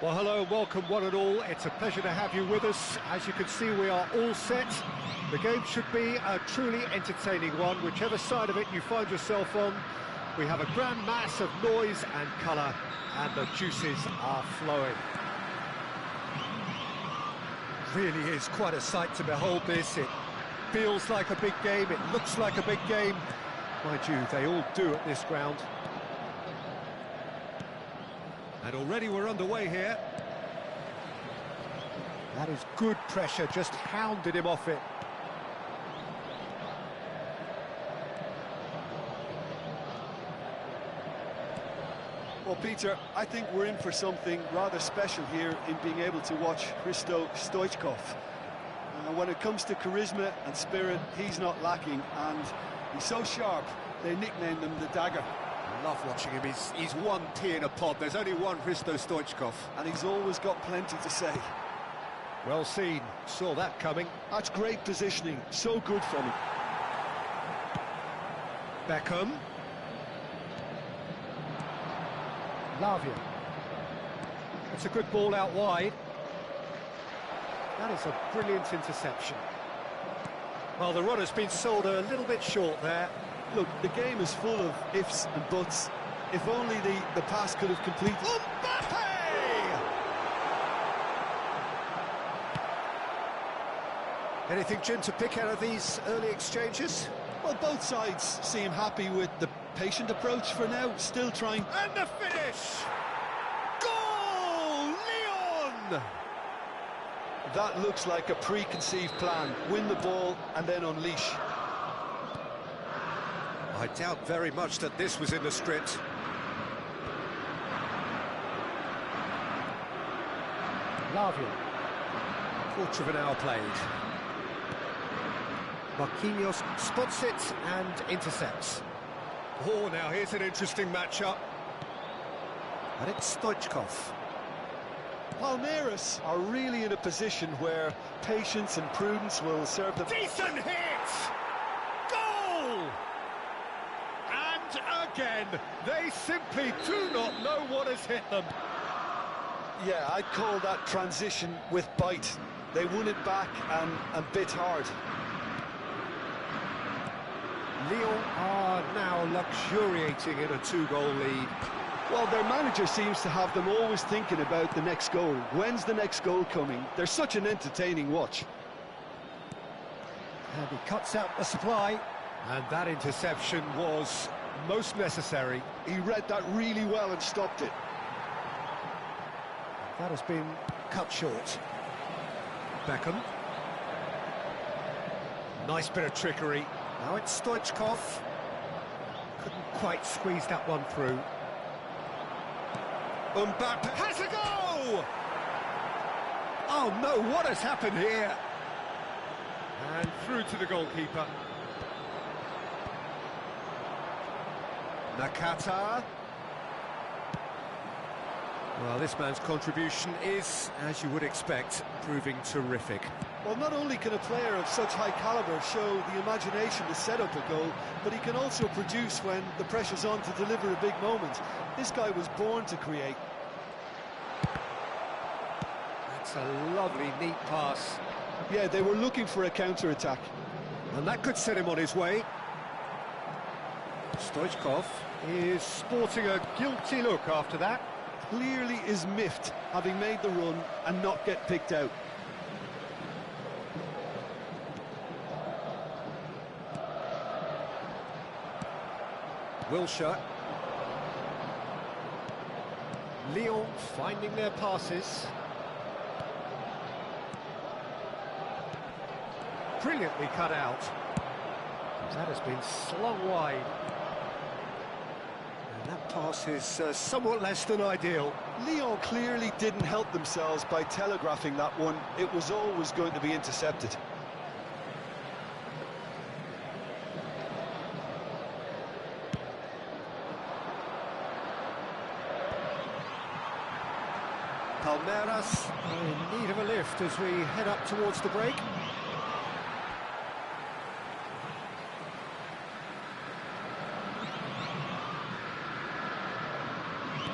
Well, hello, welcome one and all. It's a pleasure to have you with us. As you can see, we are all set. The game should be a truly entertaining one, whichever side of it you find yourself on. We have a grand mass of noise and colour, and the juices are flowing. Really is quite a sight to behold this. It feels like a big game, it looks like a big game. Mind you, they all do at this ground. And already we're underway here. That is good pressure, just hounded him off it. Well, Peter, I think we're in for something rather special here in being able to watch Hristo Stoichkov. When it comes to charisma and spirit, he's not lacking, and he's so sharp, they nicknamed him the Dagger. I love watching him. He's one pea in a pod. There's only one Hristo Stoichkov. And he's always got plenty to say. Well seen. Saw that coming. That's great positioning. So good from him. Beckham. Lavia. It's a good ball out wide. That is a brilliant interception. Well, the run has been sold a little bit short there. Look, the game is full of ifs and buts. If only the pass could have completed... Mbappe! Anything, Jim, to pick out of these early exchanges? Well, both sides seem happy with the patient approach for now, still trying... And the finish! Goal! Leon! That looks like a preconceived plan. Win the ball and then unleash. I doubt very much that this was in the script. Lavia. Quarter of an hour played. Marquinhos spots it and intercepts. Oh, now here's an interesting matchup. And it's Stoichkov. Palmeiras are really in a position where patience and prudence will serve them. Decent hit! Goal! And again, they simply do not know what has hit them. Yeah, I'd call that transition with bite. They won it back and bit hard. Lyon are now luxuriating in a two-goal lead. Well, their manager seems to have them always thinking about the next goal. When's the next goal coming? They're such an entertaining watch. And he cuts out the supply. And that interception was most necessary. He read that really well and stopped it. That has been cut short. Beckham. Nice bit of trickery. Now it's Stoichkov. Couldn't quite squeeze that one through. Mbappe has a go! Oh no, what has happened here? And through to the goalkeeper. Nakata. Well, this man's contribution is, as you would expect, proving terrific. Well, not only can a player of such high calibre show the imagination to set up a goal, but he can also produce when the pressure's on to deliver a big moment. This guy was born to create. That's a lovely, neat pass. Yeah, they were looking for a counter-attack. And that could set him on his way. Stoichkov is sporting a guilty look after that. Clearly is miffed, having made the run and not get picked out. Wilshere. Lyon finding their passes. Brilliantly cut out. That has been slung wide. And that pass is somewhat less than ideal. Lyon clearly didn't help themselves by telegraphing that one. It was always going to be intercepted. Palmeiras are in need of a lift as we head up towards the break.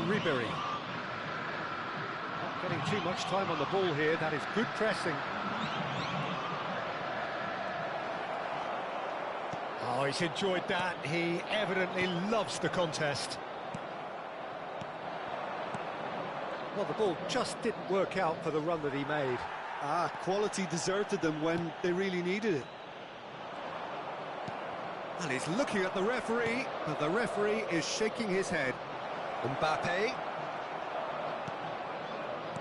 Ribery. Not getting too much time on the ball here. That is good pressing. Oh, he's enjoyed that. He evidently loves the contest. Well, the ball just didn't work out for the run that he made. Quality deserted them when they really needed it. And he's looking at the referee, but the referee is shaking his head. Mbappe.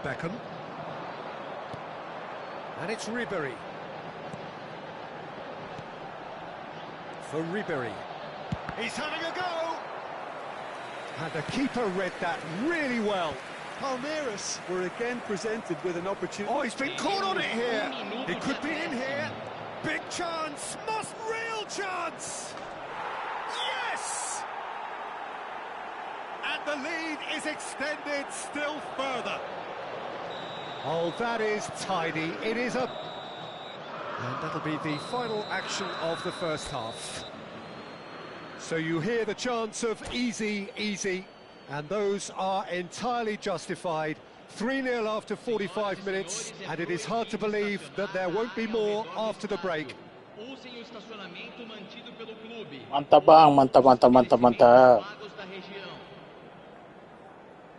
Beckham. And it's Ribery. For Ribery. He's having a go! And the keeper read that really well. Palmeiras were again presented with an opportunity. Oh, he's been caught on it here. He could be in here. Big chance. Real chance. Yes! And the lead is extended still further. Oh, that is tidy. It is a... And that'll be the final action of the first half. So you hear the chants of easy, easy, and those are entirely justified. 3-0 after 45 minutes, and it is hard to believe that there won't be more after the break. Mantap bang, mantap, mantap, mantap, mantap.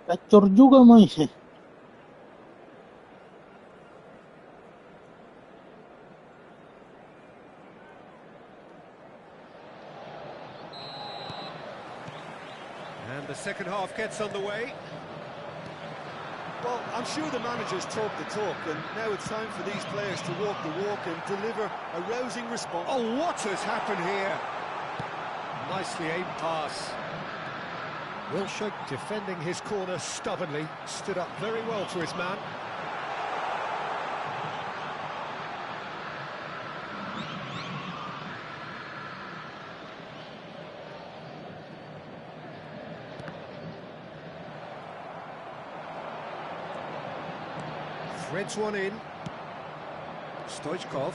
Gacor juga Mas. And the second half gets underway. Well, I'm sure the managers talk the talk, and now it's time for these players to walk the walk and deliver a rousing response. Oh, what has happened here? Nicely aimed pass. Wilshere defending his corner stubbornly, stood up very well to his man. Threads one in. Stoichkov.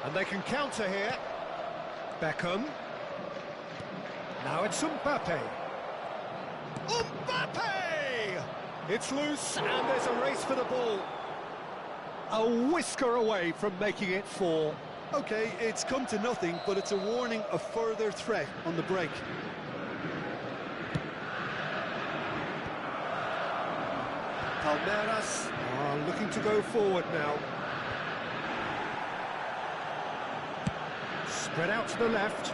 And they can counter here. Beckham. Now it's Mbappe. Mbappe! It's loose and there's a race for the ball. A whisker away from making it 4. Okay, it's come to nothing, but it's a warning of further threat on the break. Palmeiras are looking to go forward now. Spread out to the left.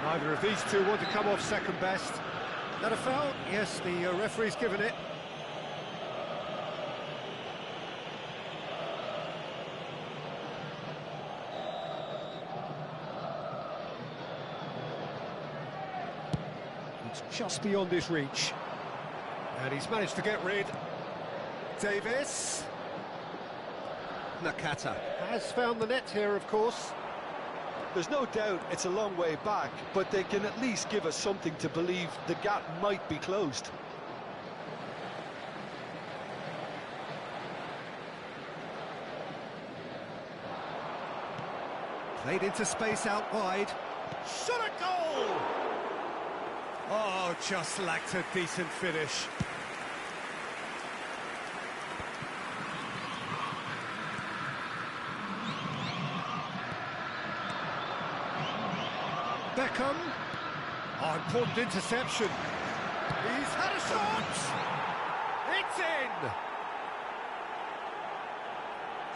Neither of these two want to come off second best. Is that a foul? Yes, the referee's given it. It's just beyond his reach. And he's managed to get rid. Davis. Nakata has found the net here, of course. There's no doubt it's a long way back, but they can at least give us something to believe the gap might be closed. Played into space out wide. Shot a goal! Oh, just lacked a decent finish. Beckham. Oh, important interception. He's had a shot! It's in!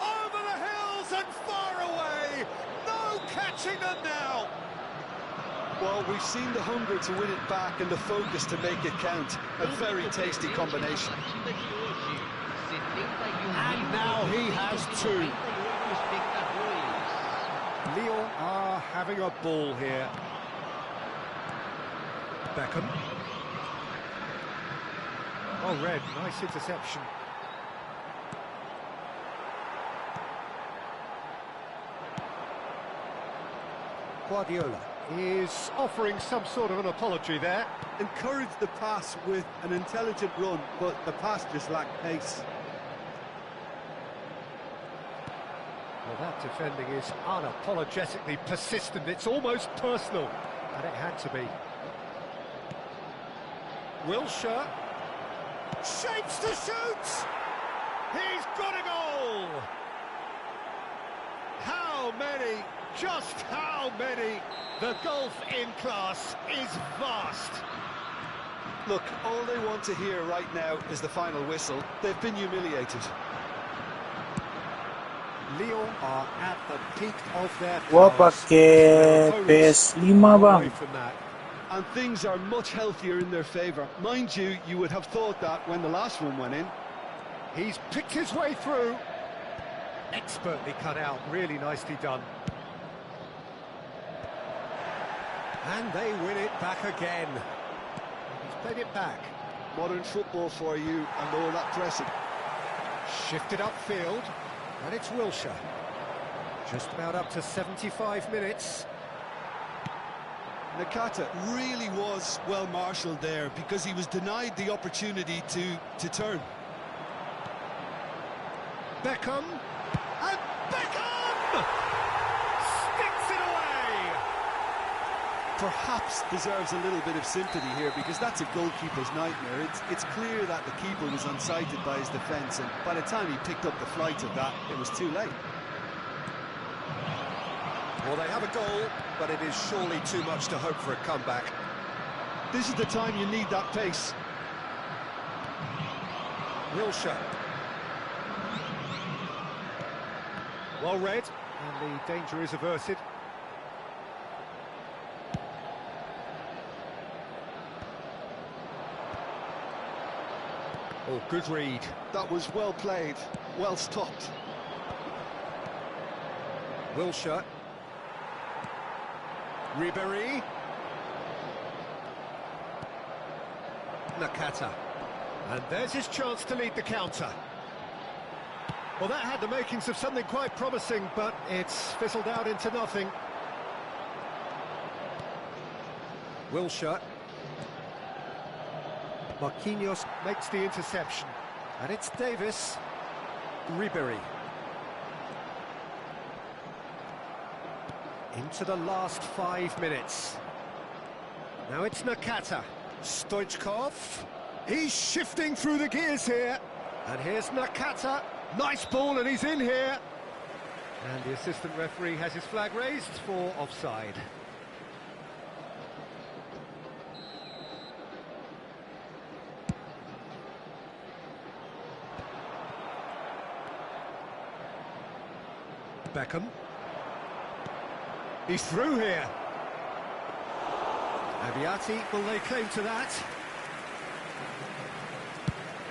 Over the hills and far away! No catching them now! Well, we've seen the hunger to win it back and the focus to make it count. A very tasty combination. And now he has two. Lyon are having a ball here. Beckham. Oh, Red, nice interception. Guardiola is offering some sort of an apology there. Encouraged the pass with an intelligent run, but the pass just lacked pace. Well, that defending is unapologetically persistent. It's almost personal, and it had to be. Wilshere shapes to shoot. He's got a goal. How many? Just how many? The gulf in class is vast. Look, all they want to hear right now is the final whistle. They've been humiliated. Lyon are at the peak of their Gua powers. pakai PS5 bang. Away from that. And things are much healthier in their favour. Mind you, you would have thought that when the last one went in. He's picked his way through. Expertly cut out, really nicely done. And they win it back again. He's played it back. Modern football for you and all that pressing. Shifted upfield, and it's Wilshere. Just about up to 75 minutes. Nakata really was well marshalled there because he was denied the opportunity to turn. Beckham, and Beckham sticks it away. Perhaps deserves a little bit of sympathy here because that's a goalkeeper's nightmare. It's clear that the keeper was unsighted by his defence, and by the time he picked up the flight of that, it was too late. Well, they have a goal, but it is surely too much to hope for a comeback. This is the time you need that pace. Wilshere. Well read, and the danger is averted. Oh, good read. That was well played, well stopped. Wilshere. Ribéry. Nakata. And there's his chance to lead the counter. Well, that had the makings of something quite promising, but it's fizzled out into nothing. Wilshere. Marquinhos makes the interception. And it's Davis. Ribéry. Into the last 5 minutes. Now it's Nakata. Stoichkov. He's shifting through the gears here. And here's Nakata. Nice ball, and he's in here. And the assistant referee has his flag raised for offside. Beckham. He's through here. Aviati will lay claim to that.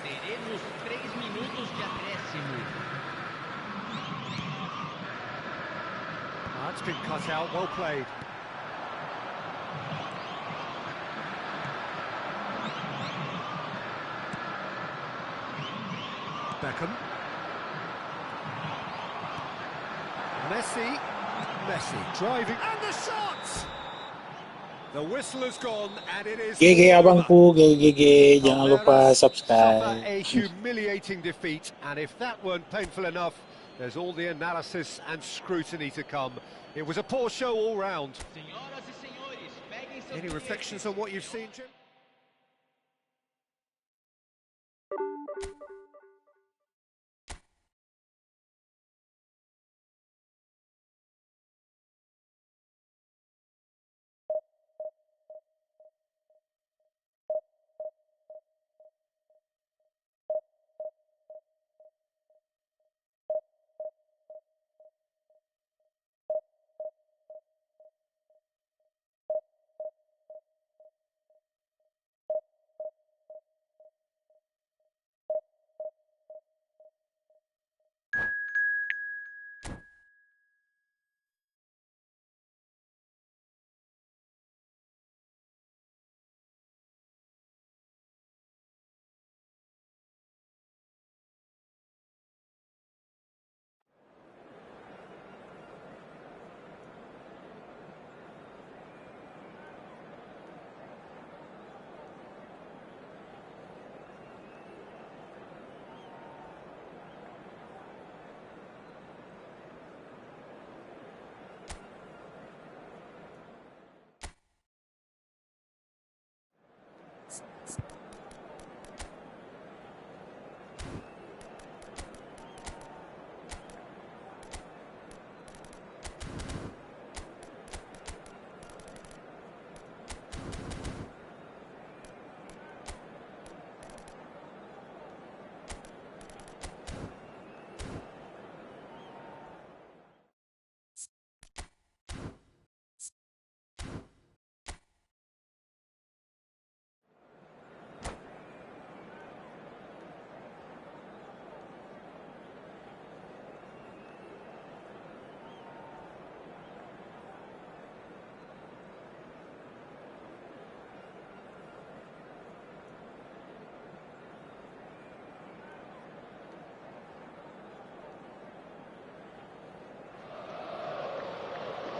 Teremos 3 minutos de acréscimo. That's been cut out, well played. Beckham. Messi. Messi driving, and the shot! The whistle has gone, and it is GG all over. abangku, GG, jangan Oh, let lupa us suffer subscribe. a humiliating defeat, and if that weren't painful enough, there's all the analysis and scrutiny to come. It was a poor show all round. Senhoras e senhores, peguem seus Any reflections on what you've seen, Jim?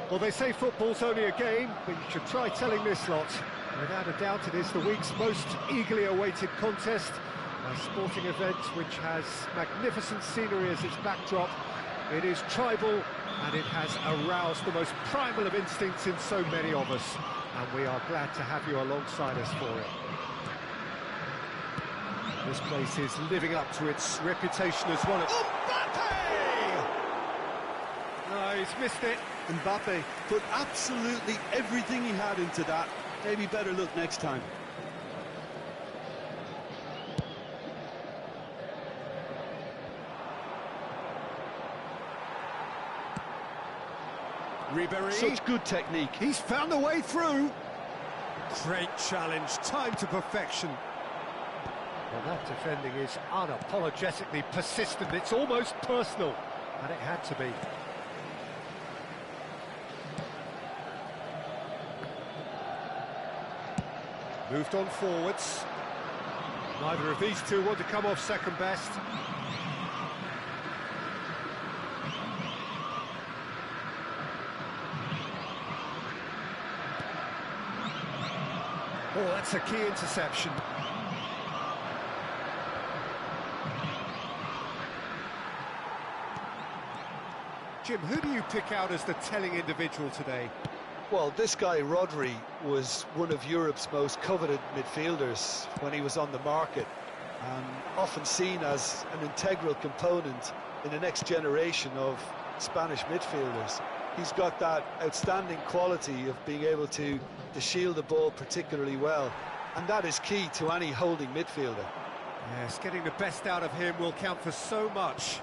Well, they say football's only a game, but you should try telling this lot. Without a doubt, it is the week's most eagerly awaited contest, a sporting event which has magnificent scenery as its backdrop. It is tribal, and it has aroused the most primal of instincts in so many of us, and we are glad to have you alongside us for it. This place is living up to its reputation as one of... Mbappe! No, he's missed it. Mbappe put absolutely everything he had into that. Maybe better look next time. Ribéry. Such good technique. He's found the way through. Great challenge, time to perfection. Well, that defending is unapologetically persistent. It's almost personal, and it had to be. Moved on forwards. Neither of these two want to come off second best. Oh, that's a key interception. Jim, who do you pick out as the telling individual today? Well, this guy, Rodri, was one of Europe's most coveted midfielders when he was on the market, and often seen as an integral component in the next generation of Spanish midfielders. He's got that outstanding quality of being able to shield the ball particularly well, and that is key to any holding midfielder. Yes, getting the best out of him will count for so much.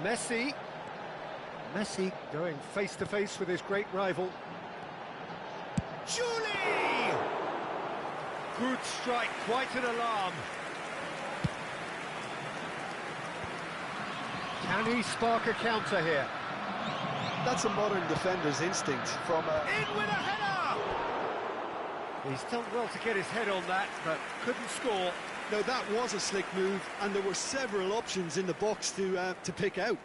Messi going face to face with his great rival. Julie! Good strike, quite an alarm. Can he spark a counter here? That's a modern defender's instinct from a... In with a header! He's done well to get his head on that, but couldn't score. Now that was a slick move, and there were several options in the box to pick out.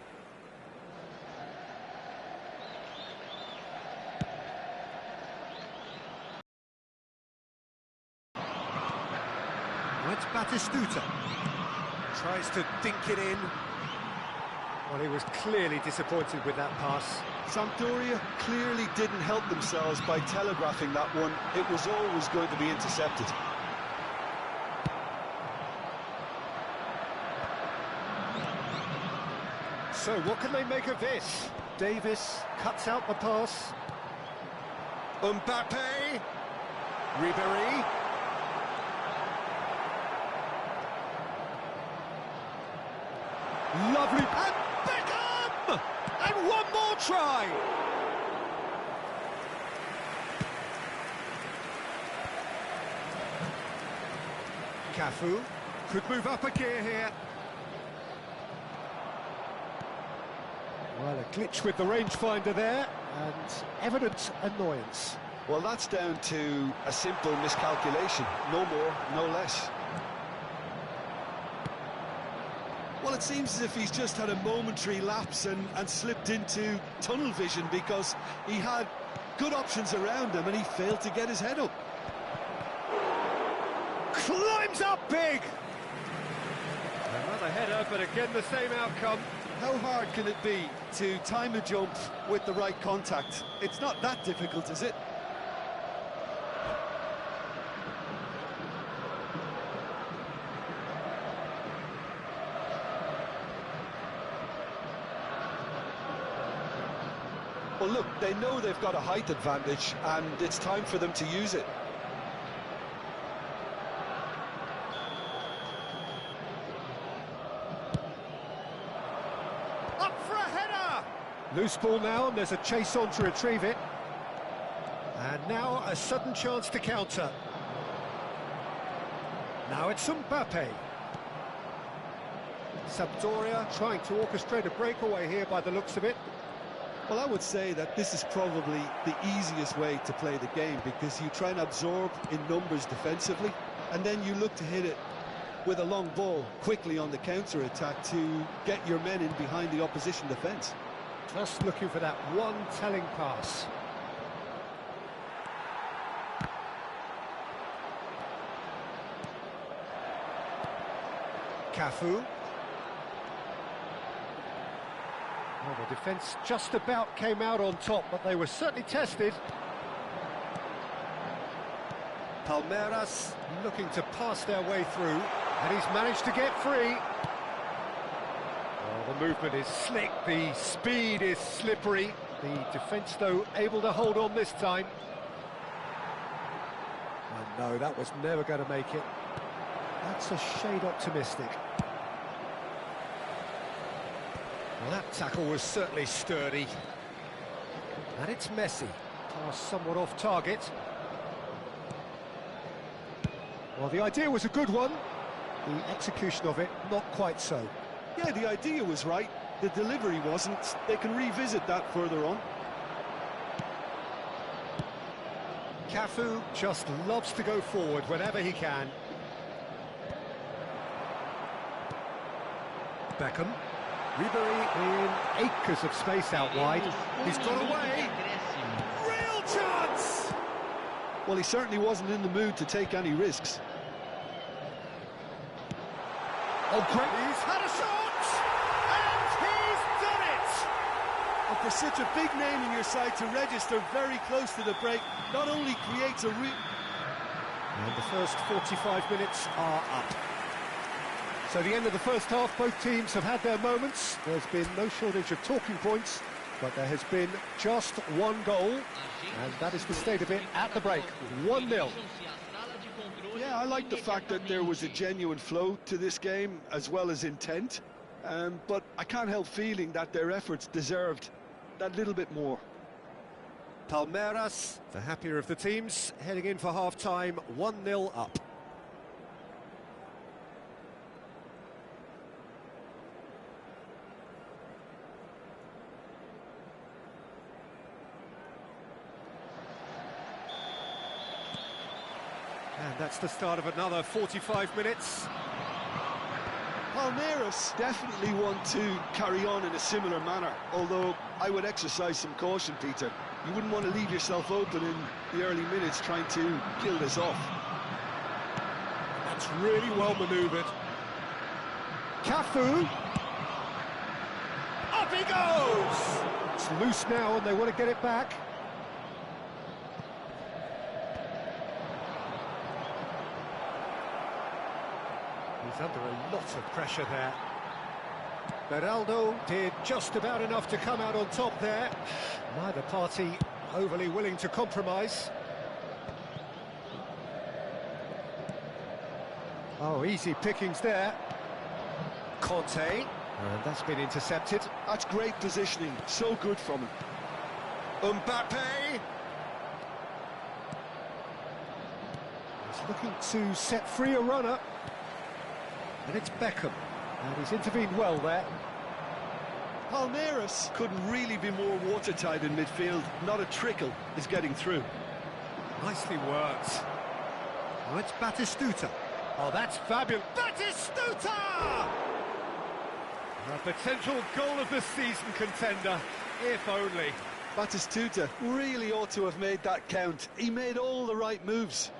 Now it's Batistuta. Tries to dink it in. Well, he was clearly disappointed with that pass. Sampdoria clearly didn't help themselves by telegraphing that one. It was always going to be intercepted. So what can they make of this? Davis cuts out the pass. Mbappe. Ribéry. Lovely. And Beckham! And one more try! Cafu could move up a gear here. Well, a glitch with the rangefinder there, and evident annoyance. Well, that's down to a simple miscalculation. No more, no less. Well, it seems as if he's just had a momentary lapse and slipped into tunnel vision, because he had good options around him and he failed to get his head up. Climbs up big! Another header, but again the same outcome. How hard can it be to time a jump with the right contact? It's not that difficult, is it? Well, look, they know they've got a height advantage, and it's time for them to use it. Up for a header! Loose ball now, and there's a chase on to retrieve it. And now a sudden chance to counter. Now it's Mbappe. Sampdoria trying to orchestrate a breakaway here by the looks of it. Well, I would say that this is probably the easiest way to play the game, because you try and absorb in numbers defensively, and then you look to hit it with a long ball quickly on the counter-attack to get your men in behind the opposition defence. Just looking for that one telling pass. Cafu. Well, the defence just about came out on top, but they were certainly tested. Palmeiras looking to pass their way through, and he's managed to get free. Oh, the movement is slick, the speed is slippery. The defence, though, able to hold on this time. And no, that was never going to make it. That's a shade optimistic. Well, that tackle was certainly sturdy. And it's Messi. Pass somewhat off target. Well, the idea was a good one. The execution of it, not quite so. Yeah, the idea was right. The delivery wasn't. They can revisit that further on. Cafu just loves to go forward whenever he can. Beckham. Ribéry in acres of space out wide. He's got away. Real chance! Well, he certainly wasn't in the mood to take any risks. Oh, great! He's had a shot! And he's done it! And for such a big name in your side to register very close to the break, not only creates a And the first 45 minutes are up. So the end of the first half, both teams have had their moments. There's been no shortage of talking points, but there has been just one goal, and that is the state of it at the break, 1-0. Yeah, I like the fact that there was a genuine flow to this game, as well as intent, but I can't help feeling that their efforts deserved that little bit more. Palmeiras, the happier of the teams, heading in for half-time, 1-0 up. And That's the start of another 45 minutes. Palmeiras definitely want to carry on in a similar manner, although I would exercise some caution, Peter. You wouldn't want to leave yourself open in the early minutes trying to kill this off. That's really well manoeuvred. Cafu. Up he goes! It's loose now and they want to get it back. He's under a lot of pressure there. Beraldo did just about enough to come out on top there. Neither party overly willing to compromise. Oh, easy pickings there. Conte, and that's been intercepted. That's great positioning, so good from him. Mbappe! He's looking to set free a runner. And it's Beckham, and he's intervened well there. Palmeiras couldn't really be more watertight in midfield. Not a trickle is getting through. Nicely worked. Oh, it's Batistuta. Oh, that's fabulous. Batistuta! A potential goal of the season contender, if only. Batistuta really ought to have made that count. He made all the right moves.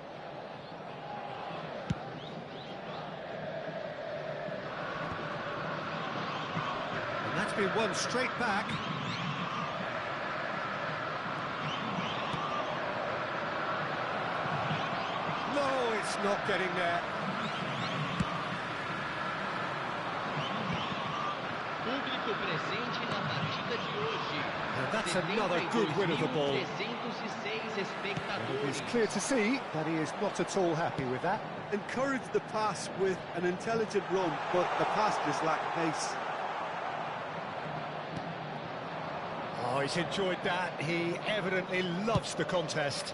And that's been won straight back. No, it's not getting there. Público presente na partida de hoje. And that's another good win of the ball. 306 It's espectadores. clear to see that he is not at all happy with that. Encouraged the pass with an intelligent run, but the pass just lacked pace. Oh, he's enjoyed that. He evidently loves the contest.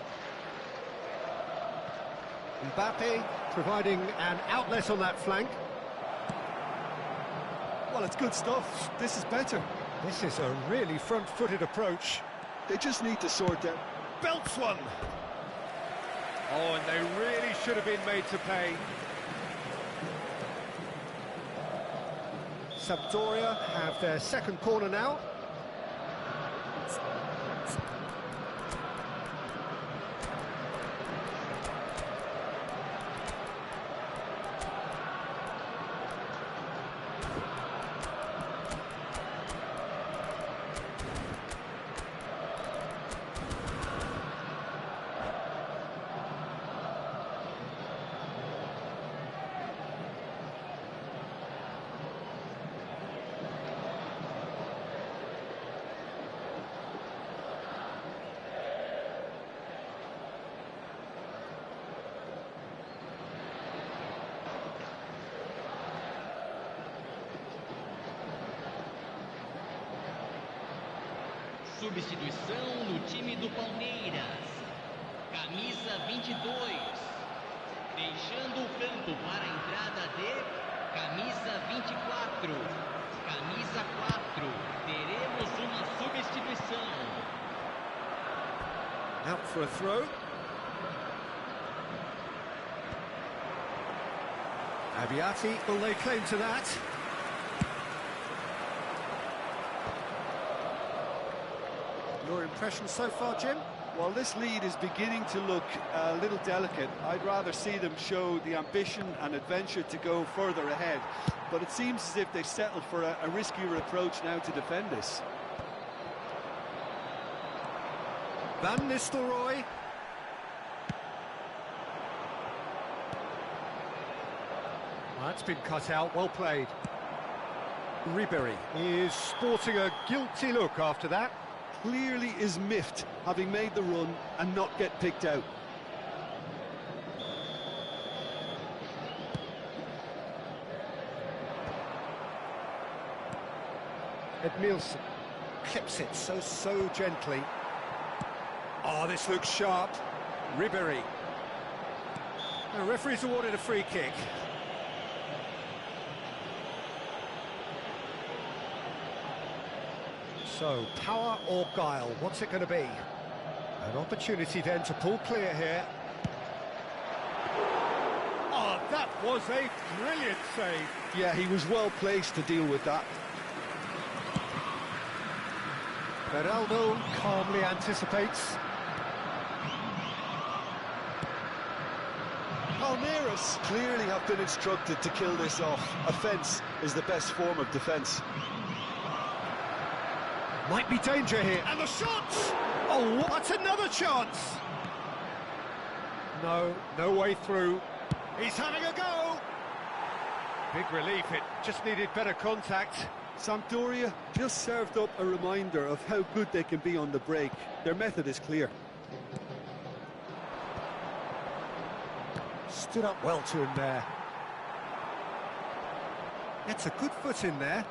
Mbappe providing an outlet on that flank. Well, it's good stuff. This is better. This is a really front-footed approach. They just need to sort out. Belts one! Oh, and they really should have been made to pay. Sampdoria have their second corner now. Substituição no time do Palmeiras. Camisa 22. Deixando o campo para a entrada de camisa 24. Camisa 4. Teremos uma substituição. Out for a throw. Abiati will lay claim to that. Your impression so far, Jim? Well, this lead is beginning to look a little delicate. I'd rather see them show the ambition and adventure to go further ahead. But it seems as if they've settled for a riskier approach now to defend this. Van Nistelrooy. That's been cut out, well played. Ribery is sporting a guilty look after that. Clearly is miffed, having made the run and not get picked out. Edmilson clips it so gently. Oh, this looks sharp. Ribery. The referee's awarded a free kick. So, power or guile, what's it going to be? An opportunity then to pull clear here. That was a brilliant save. Yeah, he was well placed to deal with that. Beraldo calmly anticipates. Palmeiras clearly have been instructed to kill this off. Offence is the best form of defence. Might be danger here. And the shot! Oh, that's another chance! No way through. He's having a go! Big relief, it just needed better contact. Sampdoria just served up a reminder of how good they can be on the break. Their method is clear. Stood up well to him there. It's a good foot in there.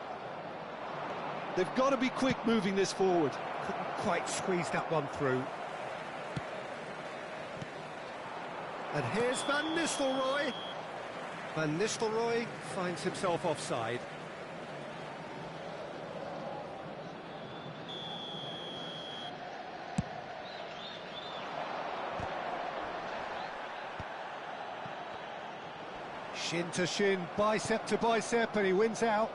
They've got to be quick moving this forward. Couldn't quite squeeze that one through. And here's Van Nistelrooy. Van Nistelrooy finds himself offside. Shin to shin, bicep to bicep, and he wins out.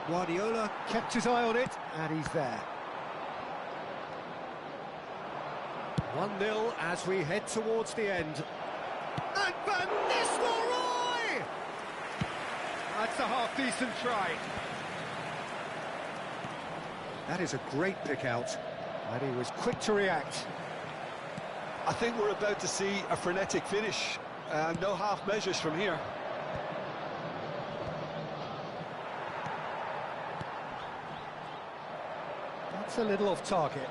Guardiola kept his eye on it, and he's there. 1-0 as we head towards the end. And Van Nistelrooy! That's a half-decent try. That is a great pick-out, and he was quick to react. I think we're about to see a frenetic finish. No half measures from here. That's a little off target.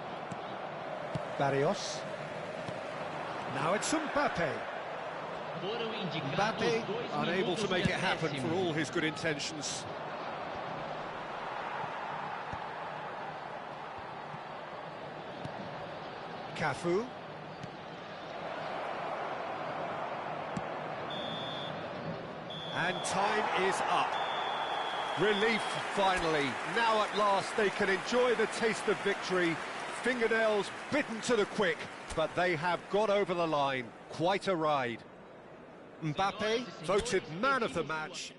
Barrios. Now it's Mbappe. Foram indicados Mbappe 2 unable to minutos make de it happen acréscimo. for all his good intentions. Cafu. And time is up. Relief, finally. Now at last they can enjoy the taste of victory. Fingernails bitten to the quick, but they have got over the line. Quite a ride. Mbappe voted man of the match.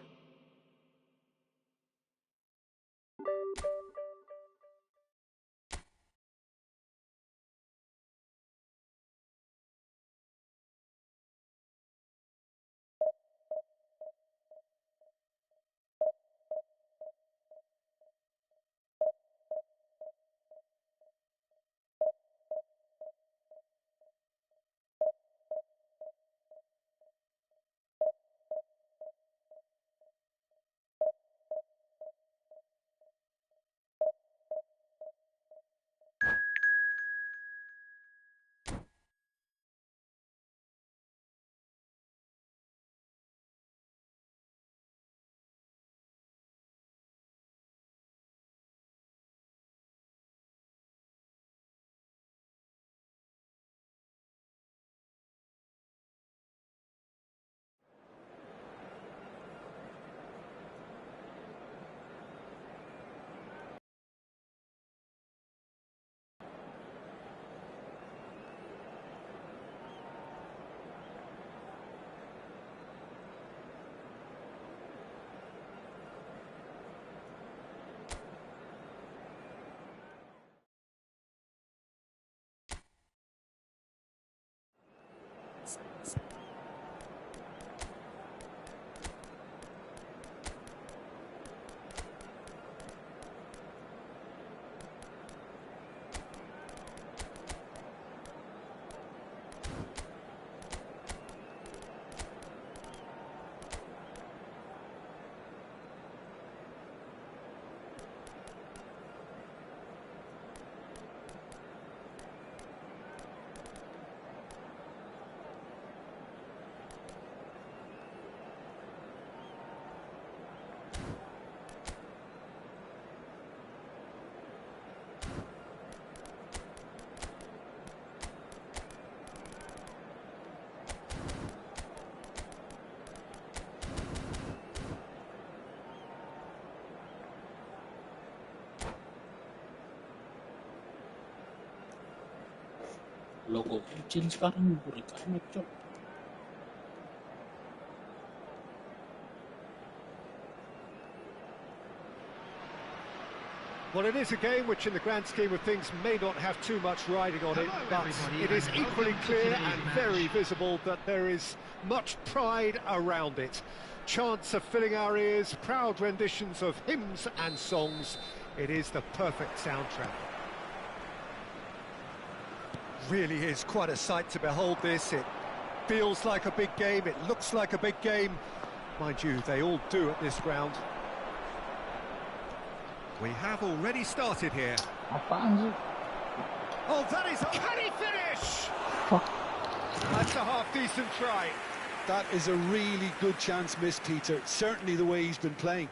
Logo kucing sekarang burik amat, Cok. Well, it is a game which in the grand scheme of things may not have too much riding on it, but it is equally clear and very visible that there is much pride around it. Chants are filling our ears, proud renditions of hymns and songs. It is the perfect soundtrack. Really is quite a sight to behold this. It feels like a big game, it looks like a big game. Mind you, they all do at this ground. We have already started here. Apaan sih? Oh, that is... Can he finish? Fuck. That's a half-decent try. That is a really good chance missed, Peter. Certainly the way he's been playing.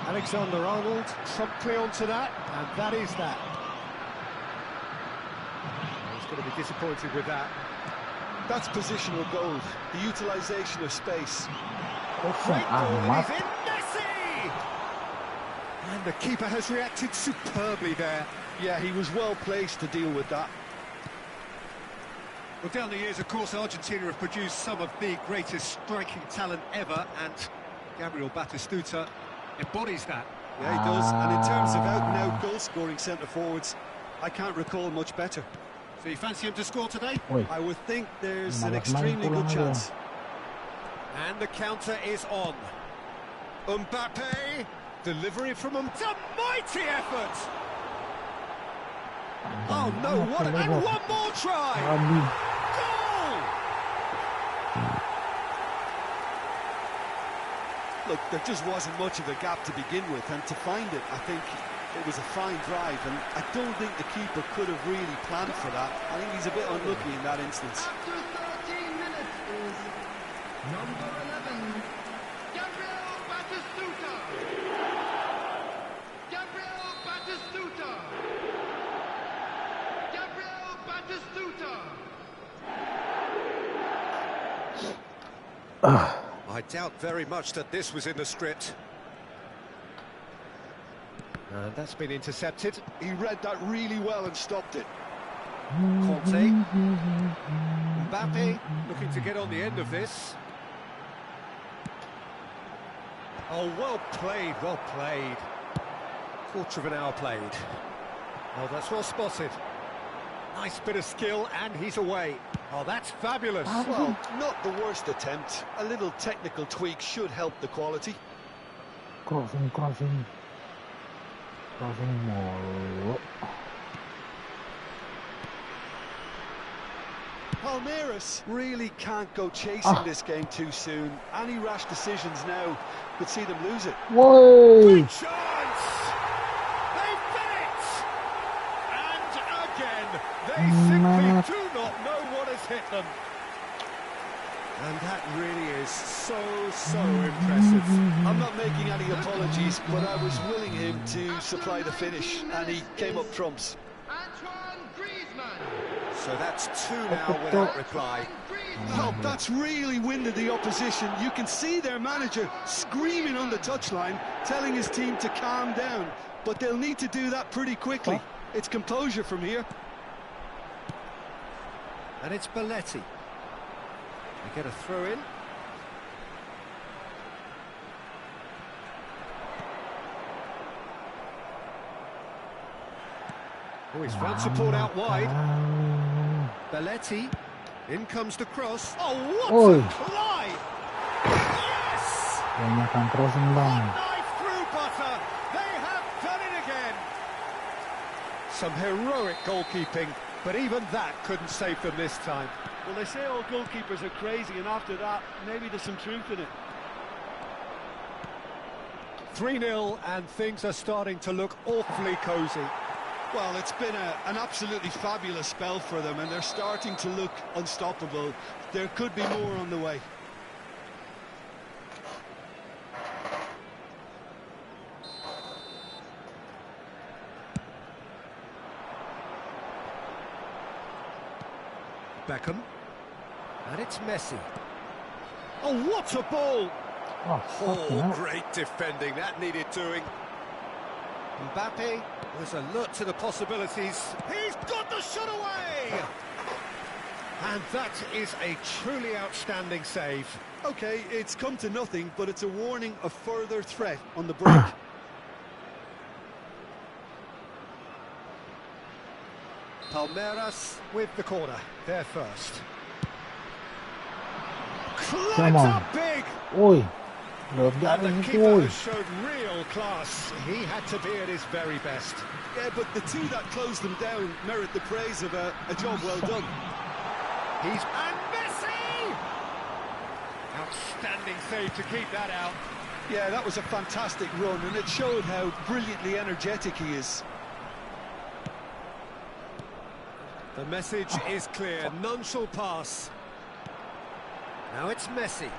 Alexander-Arnold promptly onto that, and that is that. He's going to be disappointed with that. That's positional gold, the utilisation of space. Great ball, and Amat. he's in, Messi! And the keeper has reacted superbly there. Yeah, he was well placed to deal with that. Well, down the years, of course, Argentina have produced some of the greatest striking talent ever, and Gabriel Batistuta embodies that. Yeah, he does. And in terms of out-and-out goal-scoring centre-forwards, I can't recall much better. So you fancy him to score today? Woi, I would think there's an Malas main extremely good pulang chance. And the counter is on. Mbappe, delivery from him. It's a mighty effort! Oh no, what a... And one more try! Abi. Goal! Look, there just wasn't much of a gap to begin with, and to find it, I think it was a fine drive, and I don't think the keeper could have really planned for that. I think he's a bit unlucky in that instance. After 13 minutes is number 11, Gabriel Batistuta. Gabriel Batistuta. Gabriel Batistuta. I doubt very much that this was in the script. And that's been intercepted. He read that really well and stopped it. Conte. Mbappe looking to get on the end of this. Oh, well played, well played. Quarter of an hour played. Oh, that's well spotted. Nice bit of skill, and he's away. Oh, that's fabulous. Well, not the worst attempt. A little technical tweak should help the quality. Crossing mulu. Palmeiras really can't go chasing this game too soon. Any rash decisions now could see them lose it. Woi. Great chance! They've done it! And again, they simply do not know what has hit them. And that really is so impressive. I'm not making any apologies, but I was willing him to supply the finish, and he came up trumps. Antoine Griezmann. So that's two now without reply. Well, that's really winded the opposition. You can see their manager screaming on the touchline, telling his team to calm down. But they'll need to do that pretty quickly. It's composure from here. And it's Belletti. They get a throw in. Oh, he's found support out wide. Belletti. In comes the cross. Oh, what Oi. a fly! Yes! Banyakan crossing bang. Knife through butter. They have done it again. Some heroic goalkeeping, but even that couldn't save them this time. Well, they say all goalkeepers are crazy, and after that, maybe there's some truth in it. 3-0, and things are starting to look awfully cosy. Well, it's been an absolutely fabulous spell for them, and they're starting to look unstoppable. There could be more on the way. Beckham. And it's Messi. Oh, what a ball! Oh, fucking Oh, hell. great defending. That needed doing. Mbappe was alert to the possibilities. He's got the shot away! And that is a truly outstanding save. Okay, it's come to nothing, but it's a warning of further threat on the break. Palmeiras with the corner, there first. Come Climbs on. up big! Ui, được And dạy the như keeper tôi. has showed real class. He had to be at his very best. Yeah, but the two that closed them down merit the praise of a job well done. And Messi! Outstanding save to keep that out. Yeah, that was a fantastic run, and it showed how brilliantly energetic he is. The message is clear, none shall pass. Now it's Messi.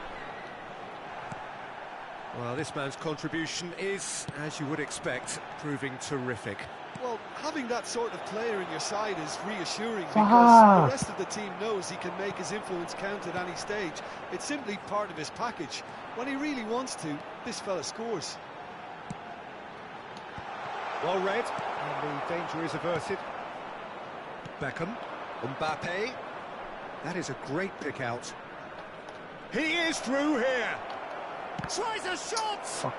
Well, this man's contribution is, as you would expect, proving terrific. Well, having that sort of player in your side is reassuring Fuck. because the rest of the team knows he can make his influence count at any stage. It's simply part of his package. When he really wants to, this fella scores. Well read, and the danger is averted. Beckham, Mbappe. That is a great pick out. He is through here. Tries a shot.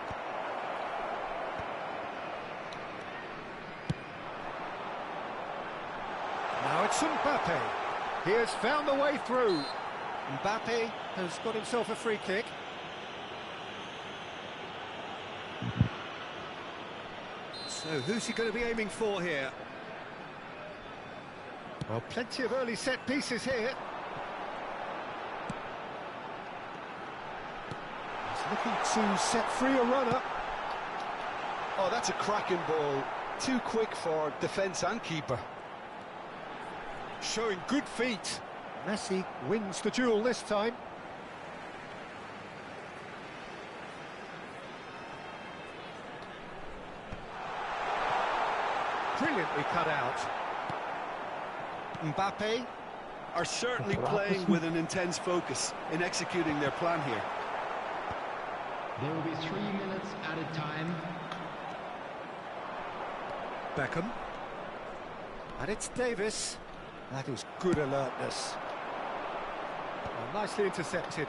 Now it's Mbappe. He has found the way through. Mbappe has got himself a free kick. So who's he going to be aiming for here? Well, plenty of early set pieces here. He's looking to set free a runner. Oh, that's a cracking ball. Too quick for defence and keeper. Showing good feet. Messi wins the duel this time. Brilliantly cut out. Mbappe Are certainly playing with an intense focus in executing their plan here. There will be 3 minutes added time. Beckham. And it's Davis. That is good alertness. Well, nicely intercepted.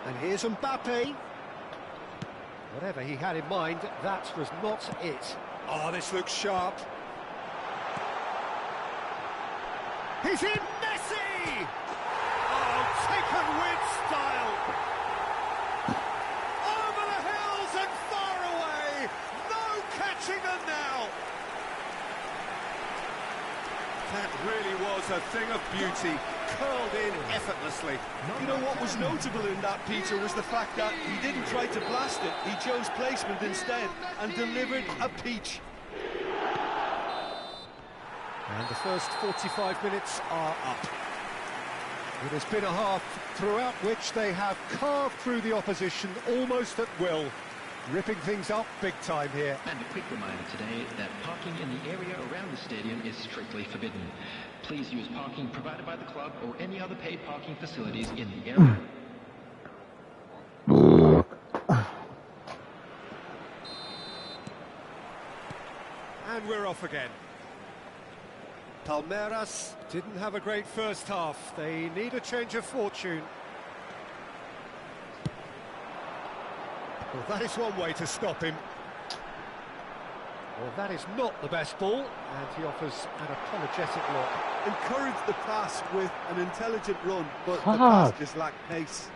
And here's Mbappe. Whatever he had in mind, that was not it. Oh, this looks sharp. He's in, Messi! Oh, taken with style. Over the hills and far away. No catching them now. That really was a thing of beauty, curled in effortlessly. You know what was notable in that, Peter, was the fact that he didn't try to blast it. He chose placement instead and delivered a peach. And the first 45 minutes are up. It has been a half throughout which they have carved through the opposition almost at will, ripping things up big time here. And a quick reminder today that parking in the area around the stadium is strictly forbidden. Please use parking provided by the club or any other paid parking facilities in the area. And we're off again. Palmeiras didn't have a great first half. They need a change of fortune. Well, that is one way to stop him. Well, that is not the best ball, and he offers an apologetic look. Encouraged the pass with an intelligent run, but the pass just lacked pace.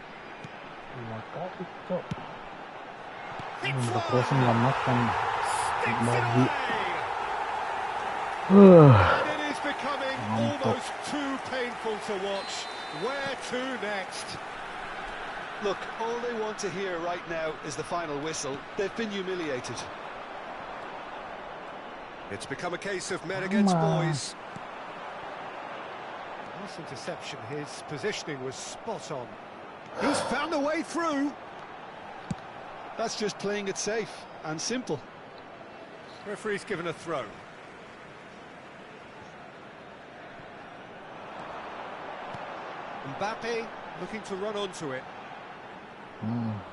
Terus menyelamatkan Sticks it bagi. away. And it is becoming almost too painful to watch. Where to next? Look, all they want to hear right now is the final whistle. They've been humiliated. It's become a case of men against boys. Nice interception, his positioning was spot on. He's found a way through. That's just playing it safe and simple. Referee's given a throw. Mbappe looking to run onto it.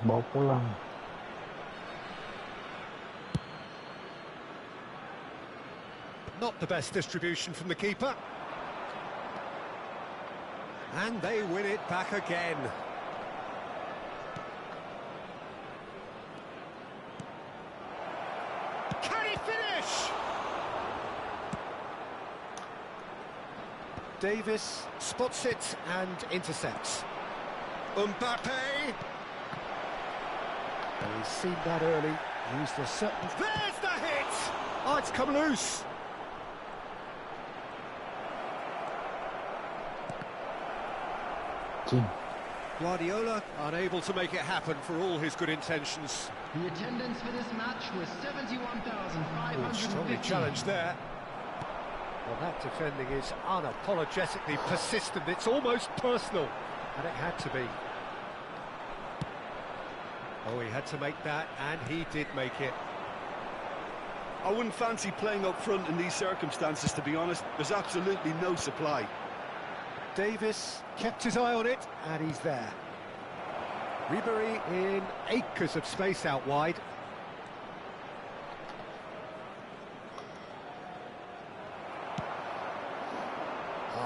Bawa pulang. Not the best distribution from the keeper. And they win it back again. Can he finish? Davis spots it and intercepts. Mbappe! Well, he's seen that early, used a certain... There's the hit! Oh, it's come loose. Guardiola unable to make it happen for all his good intentions. The attendance for this match was 71,550. Strongly challenged there. Well, that defending is unapologetically persistent. It's almost personal, and it had to be. Oh, he had to make that, and he did make it. I wouldn't fancy playing up front in these circumstances, to be honest. There's absolutely no supply. Davis kept his eye on it, and he's there. Ribery in acres of space out wide.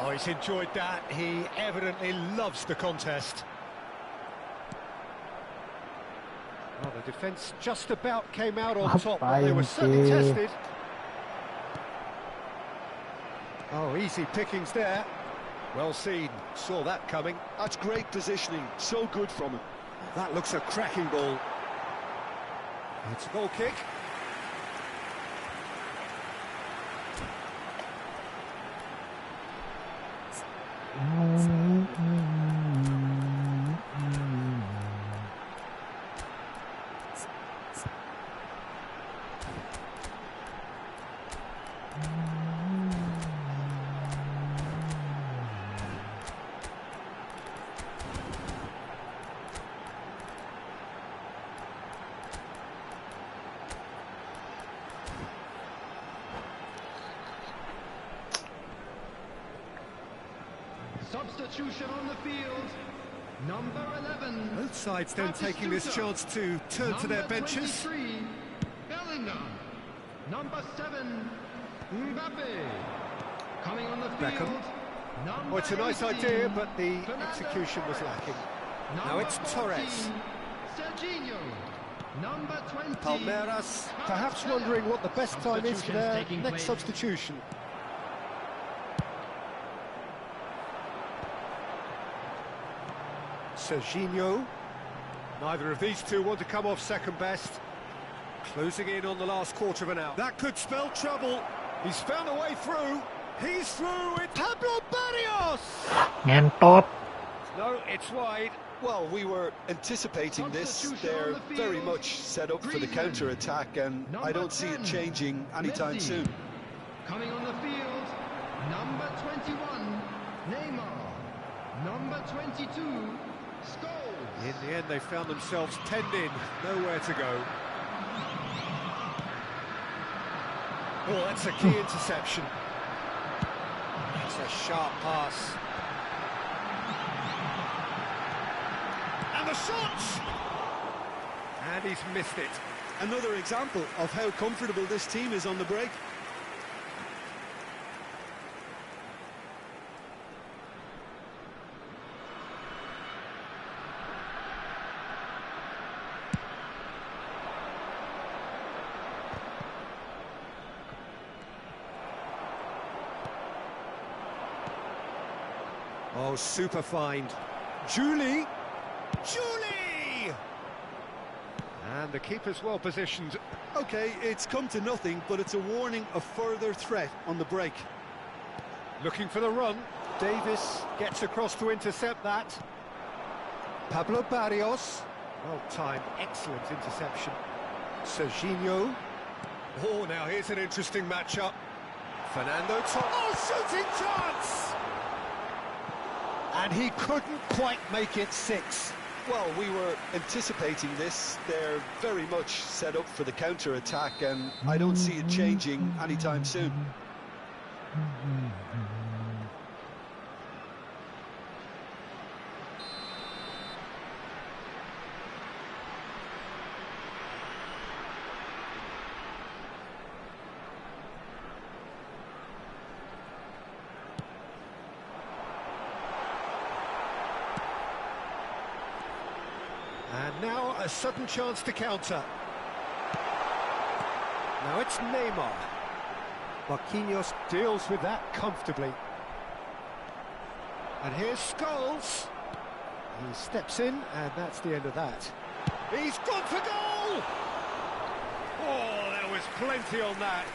Oh, he's enjoyed that. He evidently loves the contest. Well, the defence just about came out on top, but they were certainly tested. Oh, easy pickings there. Well seen, saw that coming. That's great positioning, so good from him. That looks a cracking ball. It's a goal kick. Substitution on the field. Number 11. Both sides then taking this chance to turn to their benches. Number 23, Bellingham. Number 7, Mbappe. Coming on the field. Beckham. Number Oh, it's a nice 18, idea, but the Fernando. execution was lacking. Now Number it's Torres. 14, Serginho. Number 20. Palmeiras perhaps wondering what the best time is for their Substitutions taking next place. substitution. Serginho. Neither of these two want to come off second best. Closing in on the last quarter of an hour. That could spell trouble. He's found a way through. He's through with Pablo Barrios. Ngentot. No, it's wide. Well, we were anticipating this. They're very much set up for the counter-attack, and I don't see it changing anytime soon. Coming on the field, number 21, Neymar. Number 22, Scholes. In the end, they found themselves penned in. Nowhere to go. Oh, that's a key interception. It's a sharp pass. And the shot! And he's missed it. Another example of how comfortable this team is on the break. Oh, super find. Julie! And the keeper's well positioned. Okay, it's come to nothing, but it's a warning of further threat on the break. Looking for the run. Davis gets across to intercept that. Pablo Barrios. Well timed, excellent interception. Serginho. Oh, now here's an interesting matchup. Fernando Torres. Oh, shooting chance! And he couldn't quite make it 6. Well, we were anticipating this. They're very much set up for the counter-attack, and I don't see it changing anytime soon. a sudden chance to counter. Now it's Neymar. Marquinhos deals with that comfortably. And here's Scholes. He steps in, and that's the end of that. He's gone for goal! Oh, there was plenty on that.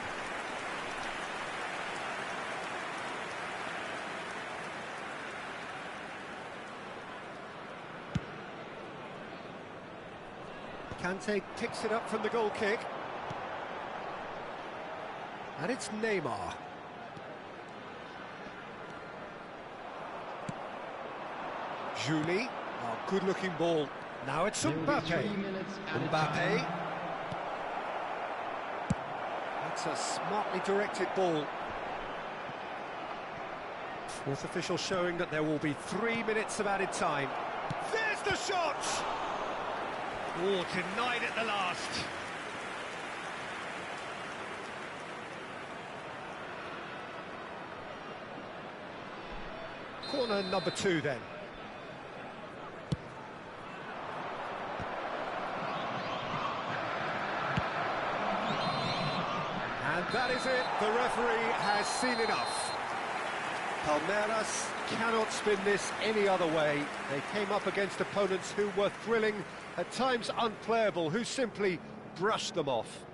Kante picks it up from the goal kick. And it's Neymar. Julie, oh, good-looking ball. Now it's Mbappe. Mbappe. That's a smartly directed ball. Fourth official showing that there will be 3 minutes of added time. There's the shot! Oh, denied at the last. Corner number 2 then. And that is it. The referee has seen enough. Palmeiras cannot spin this any other way. They came up against opponents who were thrilling, at times unplayable, who simply brushed them off.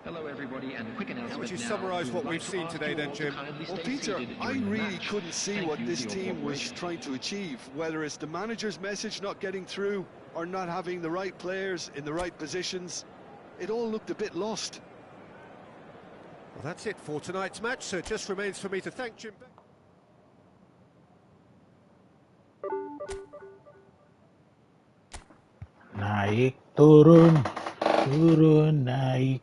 Hello everybody, and a quick announcement. How would you now. summarise what we've seen today then, Jim? Well, Peter, I really couldn't see what this team was trying to achieve, whether it's the manager's message not getting through or not having the right players in the right positions. It all looked a bit lost. Well, that's it for tonight's match, so it just remains for me to thank Jim. Naik, turun, turun, naik.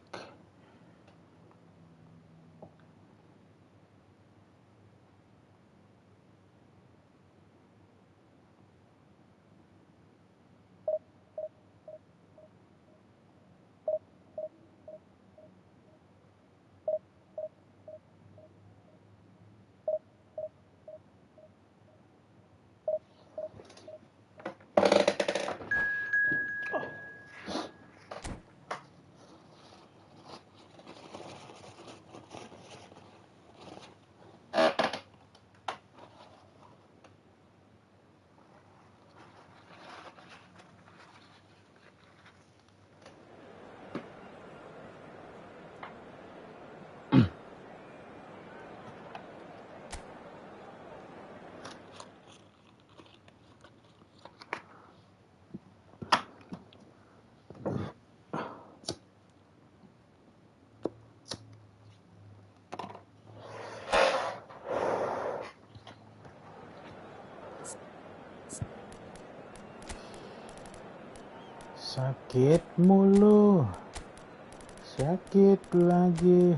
Sakit mulu, sakit lagi.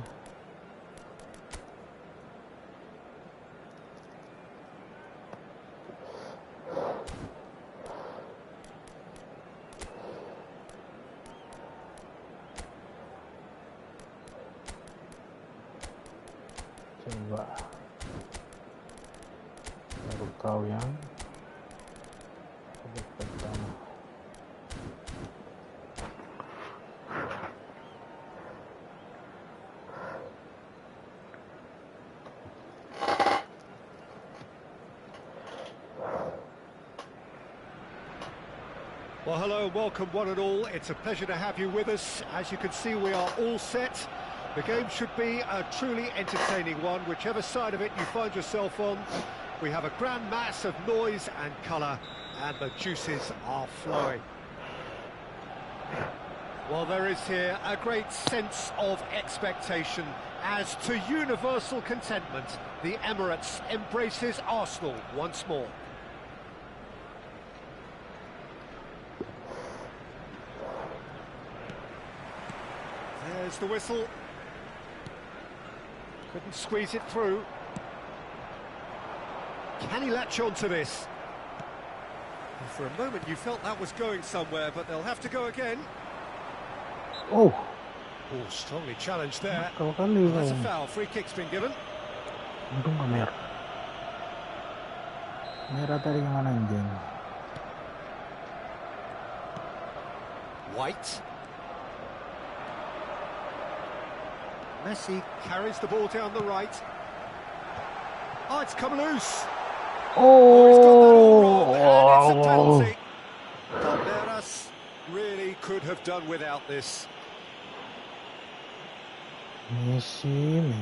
Coba baru kau yang pertama. Well, hello, welcome one and all. It's a pleasure to have you with us. As you can see, we are all set. The game should be a truly entertaining one, whichever side of it you find yourself on. We have a grand mass of noise and colour, and the juices are flowing. Well, there is here a great sense of expectation, as to universal contentment, the Emirates embraces Arsenal once more. There's the whistle. Couldn't squeeze it through. Can he latch on to this? Well, for a moment you felt that was going somewhere, but they'll have to go again. Oh, Strongly challenged there. kali That's a foul. Free kick's been given. untung nggak merah. Merah dari yang mana anjing? White. Messi carries the ball down the right. Oh, it's come loose. Oh, he's got that all wrong, and it's a penalty. Palmeiras really could have done without this. Messi.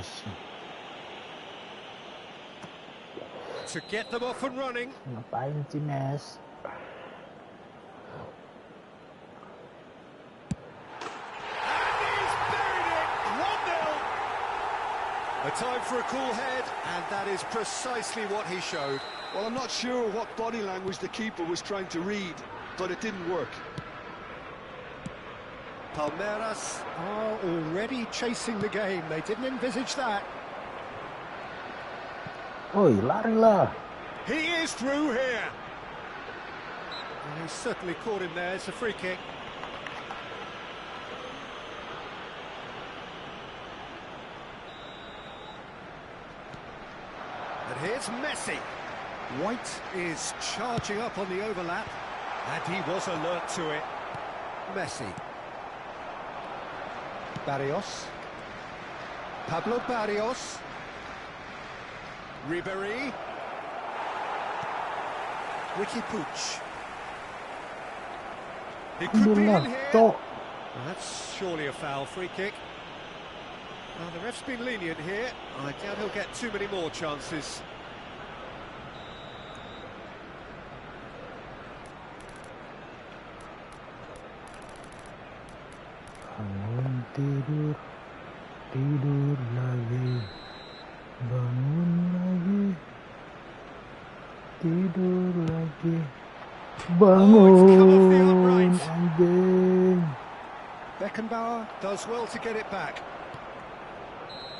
To get them off and running. Ngapain sih, Mes? A time for a cool head, and that is precisely what he showed. Well, I'm not sure what body language the keeper was trying to read, but it didn't work. Palmeiras are already chasing the game. They didn't envisage that. Oi, lari lah. He is through here. And he's certainly caught him there. It's a free kick. And here's Messi. White is charging up on the overlap, and he was alert to it. Messi. Barrios. Pablo Barrios. Ribéry. Ricky Puig. He could be in here. Well, that's surely a foul. Free kick. Well, the ref's been lenient here. I doubt he'll get too many more chances. Bangun tidur lagi, bangun lagi, tidur lagi, bangun anjing. Beckenbauer does well to get it back.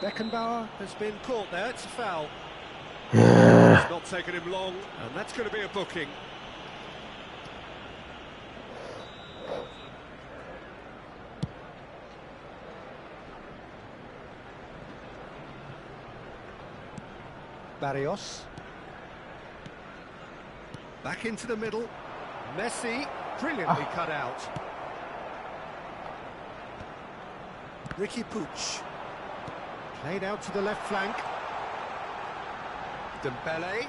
Beckenbauer has been caught there, it's a foul. It's not taken him long, and that's going to be a booking. Barrios. Back into the middle. Messi, brilliantly cut out. Ricky Puig. Played out to the left flank. Dembele.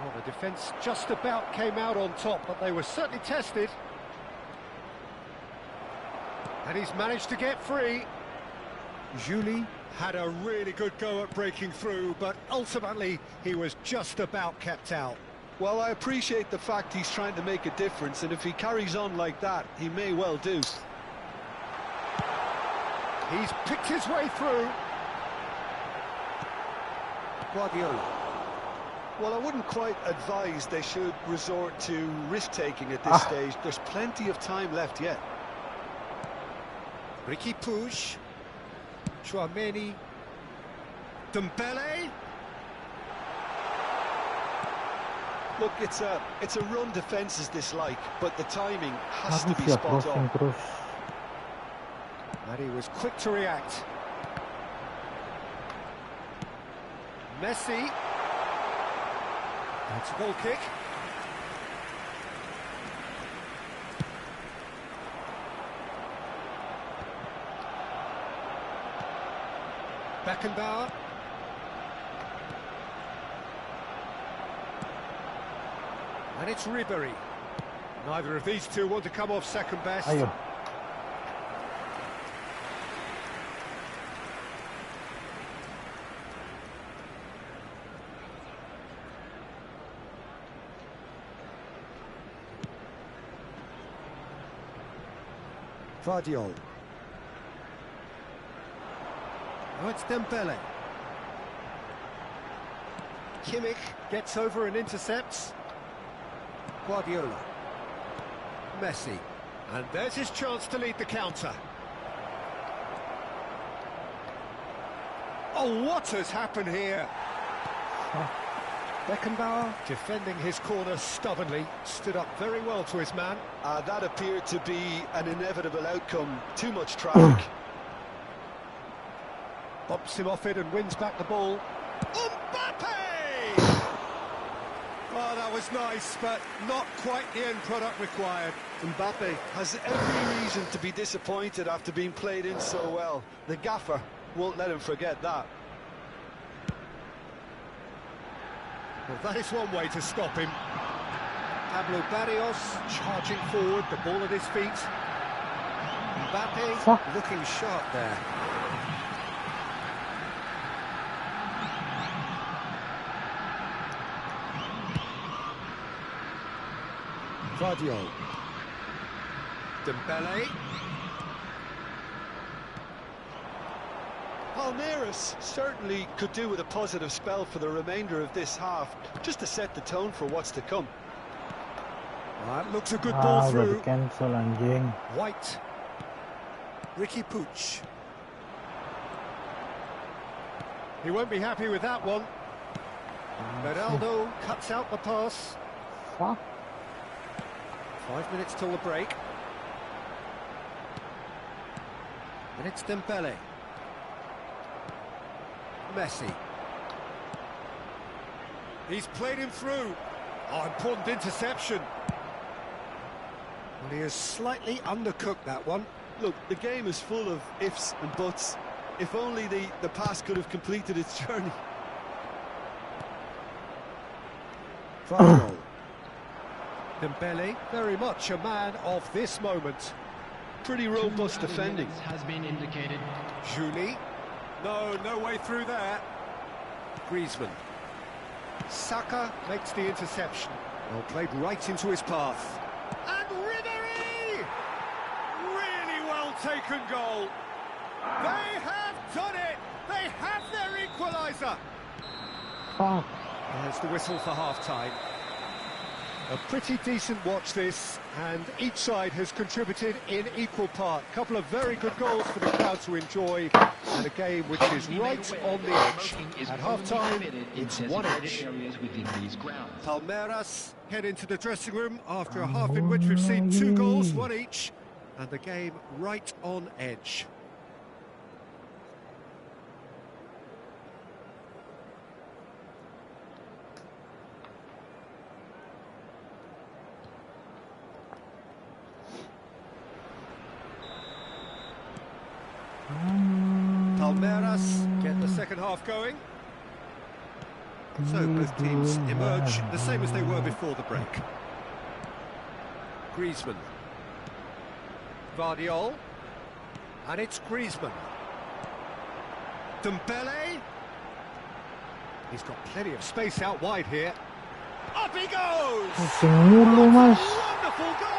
Well, the defence just about came out on top, but they were certainly tested. And he's managed to get free. Julie had a really good go at breaking through, but ultimately he was just about kept out. Well, I appreciate the fact he's trying to make a difference, and if he carries on like that, he may well do. He's picked his way through. Guardiola. Well, I wouldn't quite advise they should resort to risk-taking at this stage. There's plenty of time left yet. Ricky Puig. Chouameni. Dembele. Look, it's a run defence is dislike, but the timing has to be spot on. And he was quick to react. Messi. That's a goal kick. Beckenbauer. And it's Ribéry. Neither of these two want to come off second best. Ayo. Guardiola. Oh, it's Dembele. Kimmich gets over and intercepts. Guardiola. Messi. And there's his chance to lead the counter. Oh, what has happened here? Beckenbauer, defending his corner stubbornly, stood up very well to his man. That appeared to be an inevitable outcome. Too much traffic. Bumps him off it and wins back the ball. Mbappe! Oh, that was nice, but not quite the end product required. Mbappe has every reason to be disappointed after being played in so well. The gaffer won't let him forget that. Well, that is one way to stop him. Pablo Barrios charging forward, the ball at his feet. Mbappe looking sharp there. Vardio. Dembele. Palmeiras certainly could do with a positive spell for the remainder of this half, just to set the tone for what's to come. That looks a good ball through. Cancel anjing. White. Ricky Puig. He won't be happy with that one. Ronaldo cuts out the pass. Fuck. 5 minutes till the break. And it's Dembele. Messi. He's played him through. Oh, important interception. Well, he has slightly undercooked that one. Look, the game is full of ifs and buts. If only the pass could have completed its journey. Vardio. Dembele, very much a man of this moment. Pretty robust defending. Has been indicated. Julie. No way through there. Griezmann. Saka makes the interception. Well, played right into his path. And Ribéry! Really well taken goal. They have done it! They have their equaliser! Fuck. There's the whistle for half-time. A pretty decent watch this, and each side has contributed in equal part. A couple of very good goals for the crowd to enjoy, and a game which is right on the edge. At half-time, it's 1-1. Palmeiras head into the dressing room after a half in which we've seen 2 goals, 1 each, and the game right on edge. Palmeiras get the second half going. So both teams emerge the same as they were before the break. Griezmann. Vardiol. And it's Griezmann. Dembele. He's got plenty of space out wide here. Up he goes! Wonderful goal!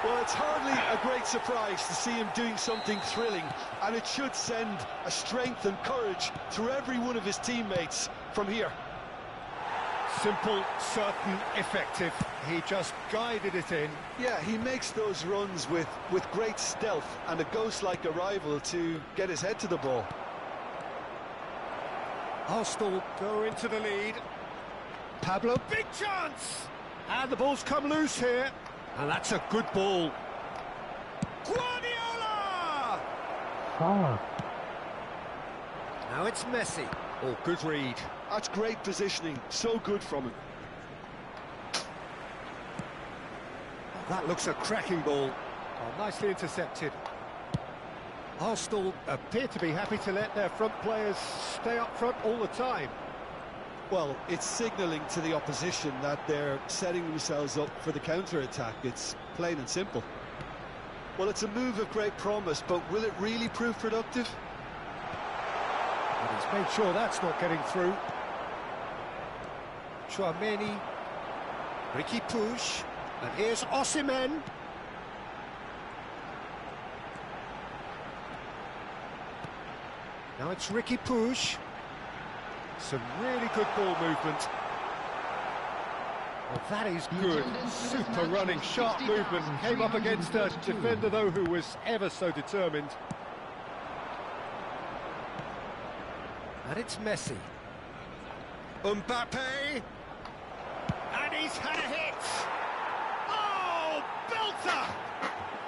Well, it's hardly a great surprise to see him doing something thrilling, and it should send a strength and courage through every one of his teammates from here. Simple, certain, effective. He just guided it in. Yeah, he makes those runs with great stealth and a ghost-like arrival to get his head to the ball. Arsenal go into the lead. Pablo, big chance! And the ball's come loose here. And that's a good ball. Guardiola! Fuck. Now it's Messi. Oh, good read. That's great positioning. So good from him. Oh, that looks a cracking ball. Oh, nicely intercepted. Arsenal appear to be happy to let their front players stay up front all the time. Well, it's signalling to the opposition that they're setting themselves up for the counter-attack. It's plain and simple. Well, it's a move of great promise, but will it really prove productive? And he's made sure that's not getting through. Chouameni, Ricky Puig, and here's Osimhen. Now it's Ricky Puig. Some really good ball movement. Well, that is good. Super running, sharp movement. Came up against a defender, though, who was ever so determined. And it's Messi. Mbappe. And he's had a hit. Oh, belter!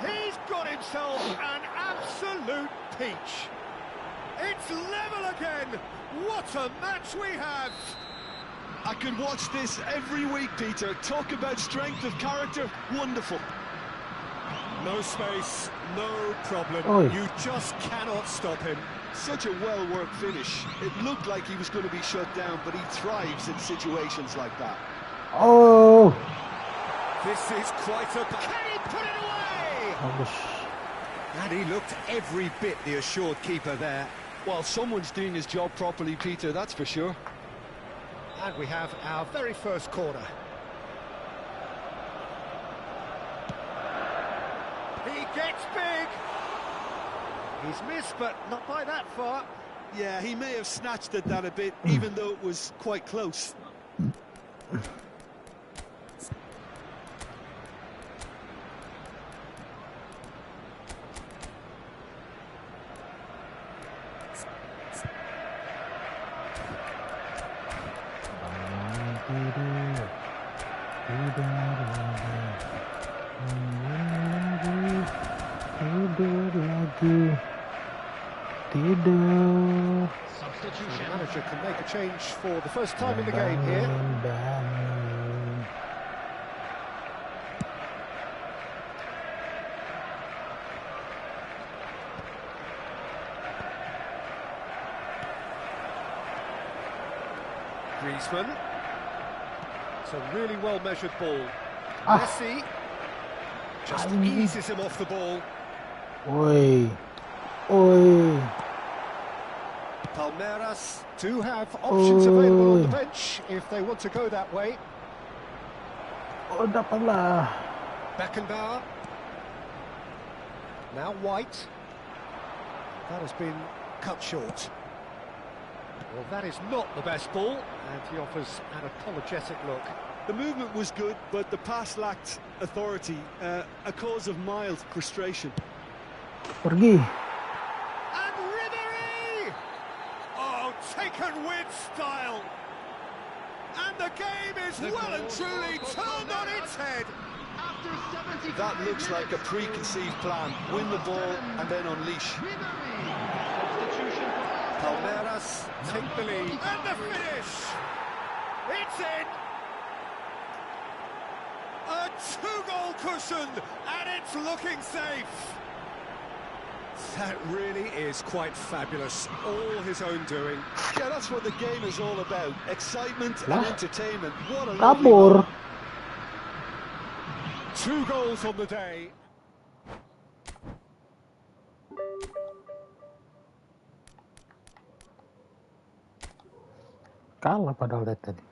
He's got himself an absolute peach. It's level again. What a match we have! I could watch this every week, Peter. Talk about strength of character, wonderful. No space, no problem. Oi. You just cannot stop him. Such a well-worked finish. It looked like he was going to be shut down, but he thrives in situations like that. Oh, This is quite a... Can he put it away? bagus. And he looked every bit the assured keeper there. Well, someone's doing his job properly, Peter, that's for sure. And we have our very first corner. He gets big. He's missed, but not by that far. Yeah, he may have snatched at that a bit, even though it was quite close. Tidur. The manager can make a change for the first time in the game here. Bangun. Griezmann. It's a really well-measured ball. Ah. Messi just Ay. eases him off the ball. Oi. Oi. Palmeiras do have options available on the Oi. bench if they want to go that way. Oh, dapatlah. Beckenbauer. Now White. That has been cut short. Well, that is not the best ball, and he offers an apologetic look. The movement was good, but the pass lacked authority, a cause of mild frustration. Pergi. And Ribery! Oh, taken with style. And the game is well and truly turned on its head. After 75 That looks like a preconceived plan. Win the ball and then unleash. Substitution for Palmeiras take the lead. And the finish! It's in! A two-goal cushion, and it's looking safe. That really is quite fabulous. All his own doing. Yeah, that's what the game is all about. Excitement and Lah. entertainment. What a lovely Kabur. goal. 2 goals on the day. Kalah padahal dari tadi.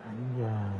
Anjay.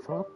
Flop.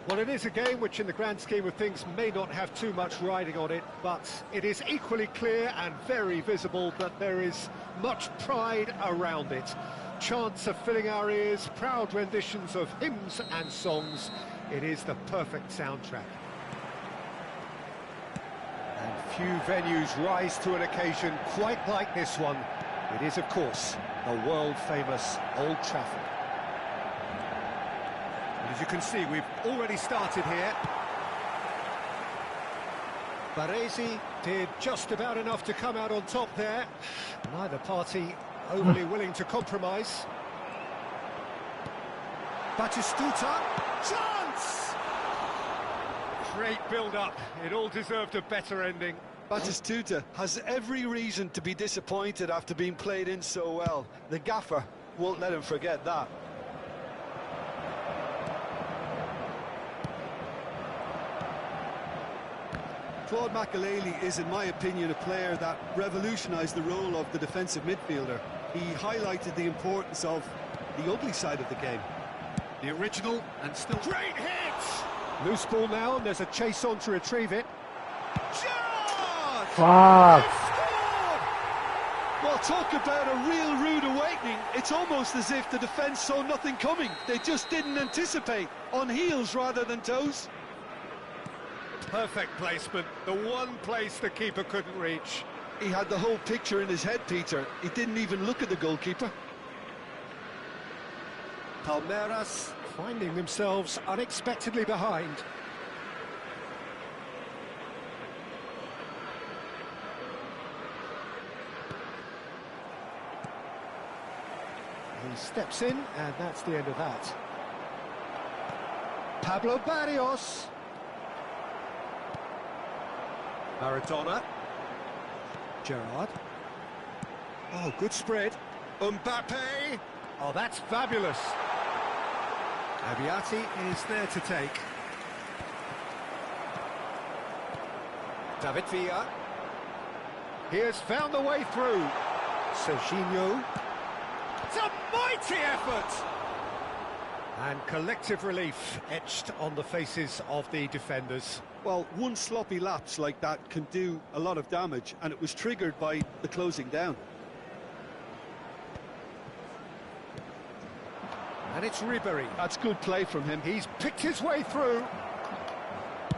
Well, it is a game which in the grand scheme of things may not have too much riding on it, but it is equally clear and very visible that there is much pride around it. Chants are filling our ears, proud renditions of hymns and songs. It is the perfect soundtrack. And few venues rise to an occasion quite like this one. It is, of course, the world-famous Old Trafford. As you can see, we've already started here. Baresi did just about enough to come out on top there. Neither party overly willing to compromise. Batistuta, chance! Great build-up. It all deserved a better ending. Batistuta has every reason to be disappointed after being played in so well. The gaffer won't let him forget that. Claude Makelele is, in my opinion, a player that revolutionised the role of the defensive midfielder. He highlighted the importance of the ugly side of the game. The original and still... Great hit! Loose ball now, and there's a chase on to retrieve it. Gerrard! Fuck! Well, talk about a real rude awakening. It's almost as if the defence saw nothing coming. They just didn't anticipate. On heels rather than toes. Perfect placement, the one place the keeper couldn't reach. He had the whole picture in his head, Peter. He didn't even look at the goalkeeper. Palmeiras finding themselves unexpectedly behind. He steps in, and that's the end of that. Pablo Barrios. Maradona. Gerrard. Oh, good spread. Mbappe. Oh, that's fabulous. Abiati is there to take. David Villa. He has found the way through. Serginho. It's a mighty effort! And collective relief etched on the faces of the defenders. Well, one sloppy lapse like that can do a lot of damage, and it was triggered by the closing down. And it's Ribéry. That's good play from him. He's picked his way through.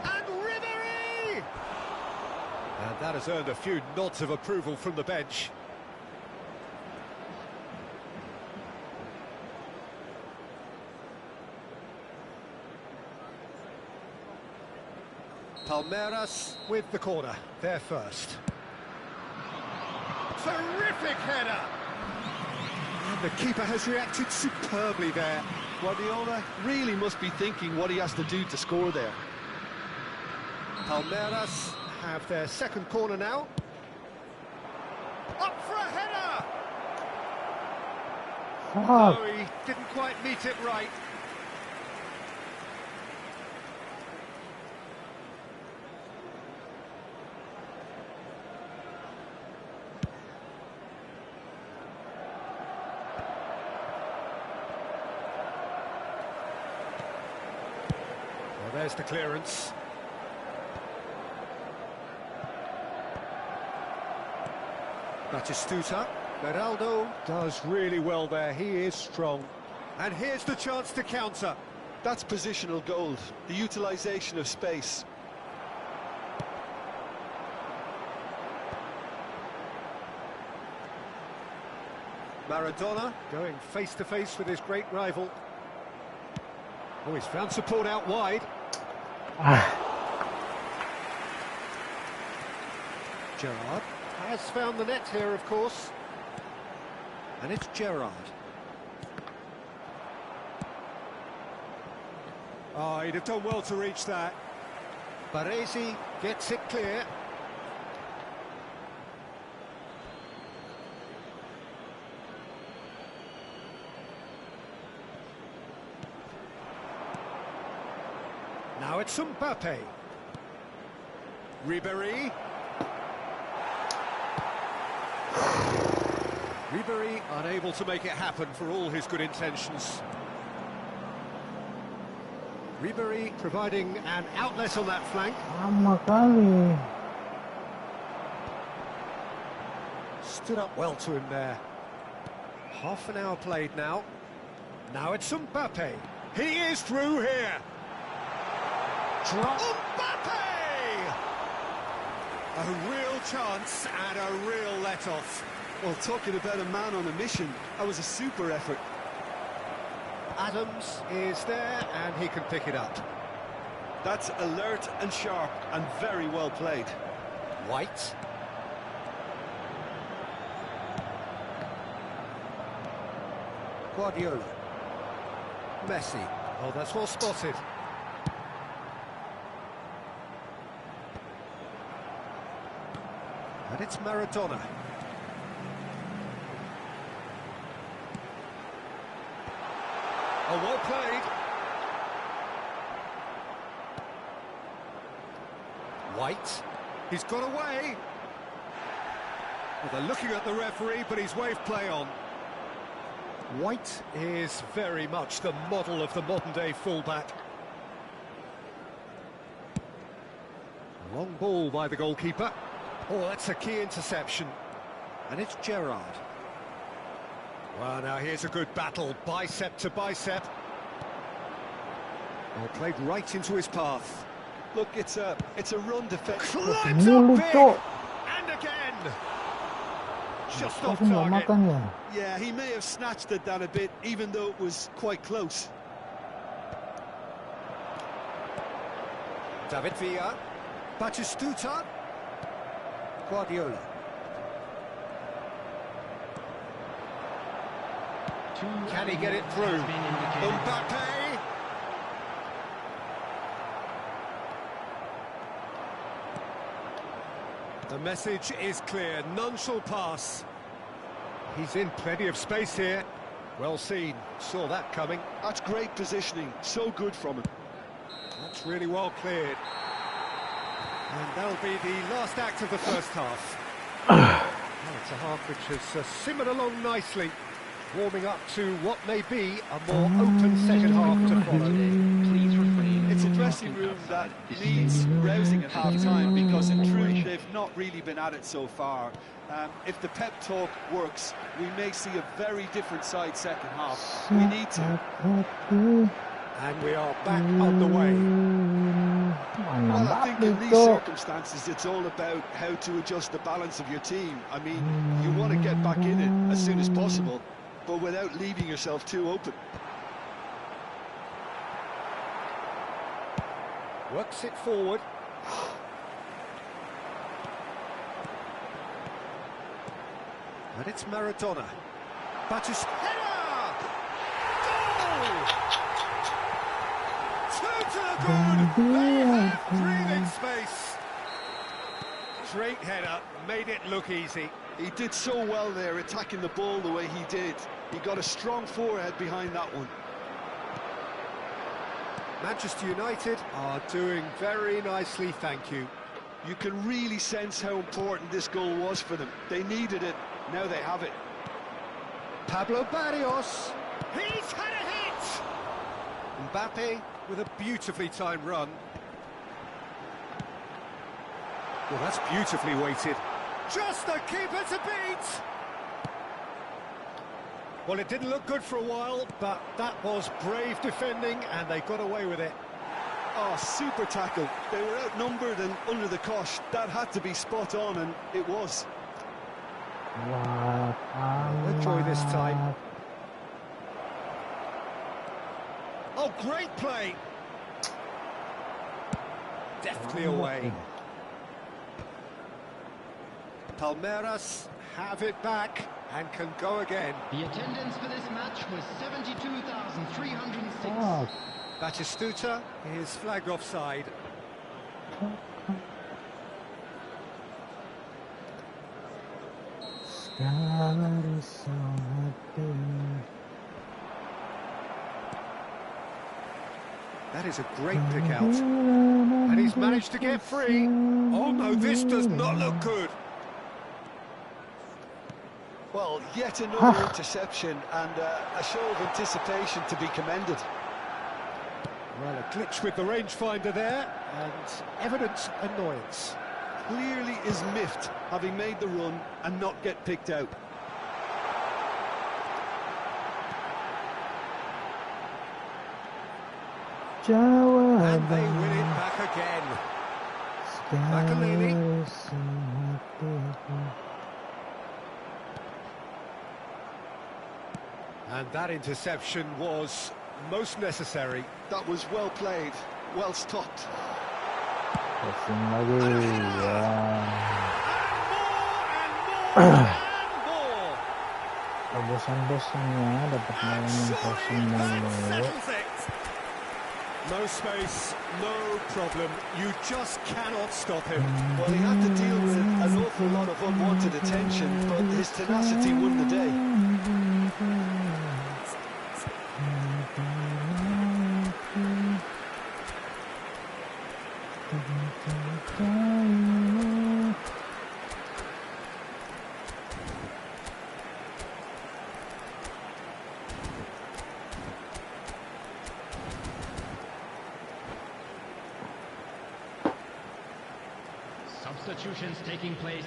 And Ribéry! And that has earned a few nods of approval from the bench. Palmeiras with the corner, there first. Terrific header! And the keeper has reacted superbly there. Guardiola really must be thinking what he has to do to score there. Palmeiras have their second corner now. Up for a header! Fuck. No, he didn't quite meet it right. Well, there's the clearance. Batistuta. Beraldo does really well there, he is strong. And here's the chance to counter. That's positional gold, the utilisation of space. Maradona going face-to-face with his great rival. Oh, he's found support out wide. Gerrard has found the net here, of course. And it's Gerrard. Oh, he'd have done well to reach that. Baresi gets it clear. Now it's Mbappe. Ribéry. Ribéry unable to make it happen for all his good intentions. Ribéry providing an outlet on that flank. Lama kali. Stood up well to him there. Half an hour played now. Now it's Mbappe. He is through here. Mbappe! A real chance and a real let-off. Well, talking about a man on a mission, that was a super effort. Adams is there and he can pick it up. That's alert and sharp and very well played. White. Guardiola. Messi. Oh, that's well spotted. And it's Maradona. Oh, well played. White. He's got away. Well, they're looking at the referee, but he's waved play on. White is very much the model of the modern-day fullback. Long ball by the goalkeeper. Oh, that's a key interception. And it's Gerrard. Well, now here's a good battle, bicep to bicep. Well, played right into his path. Look, it's a run defense. Climbs up big, and again. Just off target. Yeah, he may have snatched at that a bit, even though it was quite close. David Villa. Batistuta. Guardiola. Can he get it through? Mbappe! The message is clear, none shall pass. He's in plenty of space here. Well seen, saw that coming. That's great positioning, so good from him. That's really well cleared. And that'll be the last act of the first half. Well, it's a half which has simmered along nicely, warming up to what may be a more open second half to follow. Please refrain. It's a dressing room that needs rousing at half-time because in truth they've not really been at it so far. If the pep talk works, we may see a very different side second half. We need to. And we are back on the way. Well, I think in these circumstances it's all about how to adjust the balance of your team. I mean, you want to get back in it as soon as possible, but without leaving yourself too open. Works it forward. And it's Maradona. Batista. Header! Goal! Two to the good. They have breathing space. Straight header, made it look easy. He did so well there, attacking the ball the way he did. He got a strong forehead behind that one. Manchester United are doing very nicely, thank you. You can really sense how important this goal was for them. They needed it, now they have it. Pablo Barrios. He's had a hit! Mbappe with a beautifully timed run. Well, that's beautifully weighted. Just the keeper to beat! Well, it didn't look good for a while, but that was brave defending, and they got away with it. Oh, super tackle. They were outnumbered and under the cosh. That had to be spot on, and it was. Enjoy this time. Oh, great play! Deftly away. Palmeiras have it back and can go again. The attendance for this match was 72,306. Batistuta is flagged offside. That is a great pick out. And he's managed to get free. Oh no, this does not look good. Well, yet another interception and a show of anticipation to be commended. Well, a glitch with the rangefinder there, and evident annoyance. Clearly is miffed, having made the run and not get picked out. And they win it back again. Makaleli. And that interception was most necessary. That was well played, well stopped. And more. Bosan-bosannya dapat main crossing mulu. No space, no problem. You just cannot stop him. Well, he had to deal with an awful lot of unwanted attention, but his tenacity won the day. Substitutions taking place.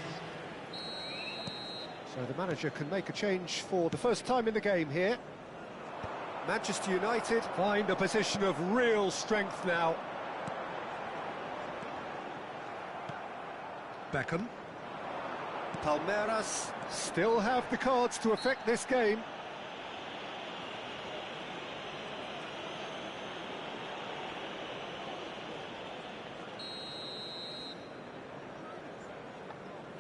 So the manager can make a change for the first time in the game here. Manchester United find a position of real strength now. Beckham. Palmeiras still have the cards to affect this game.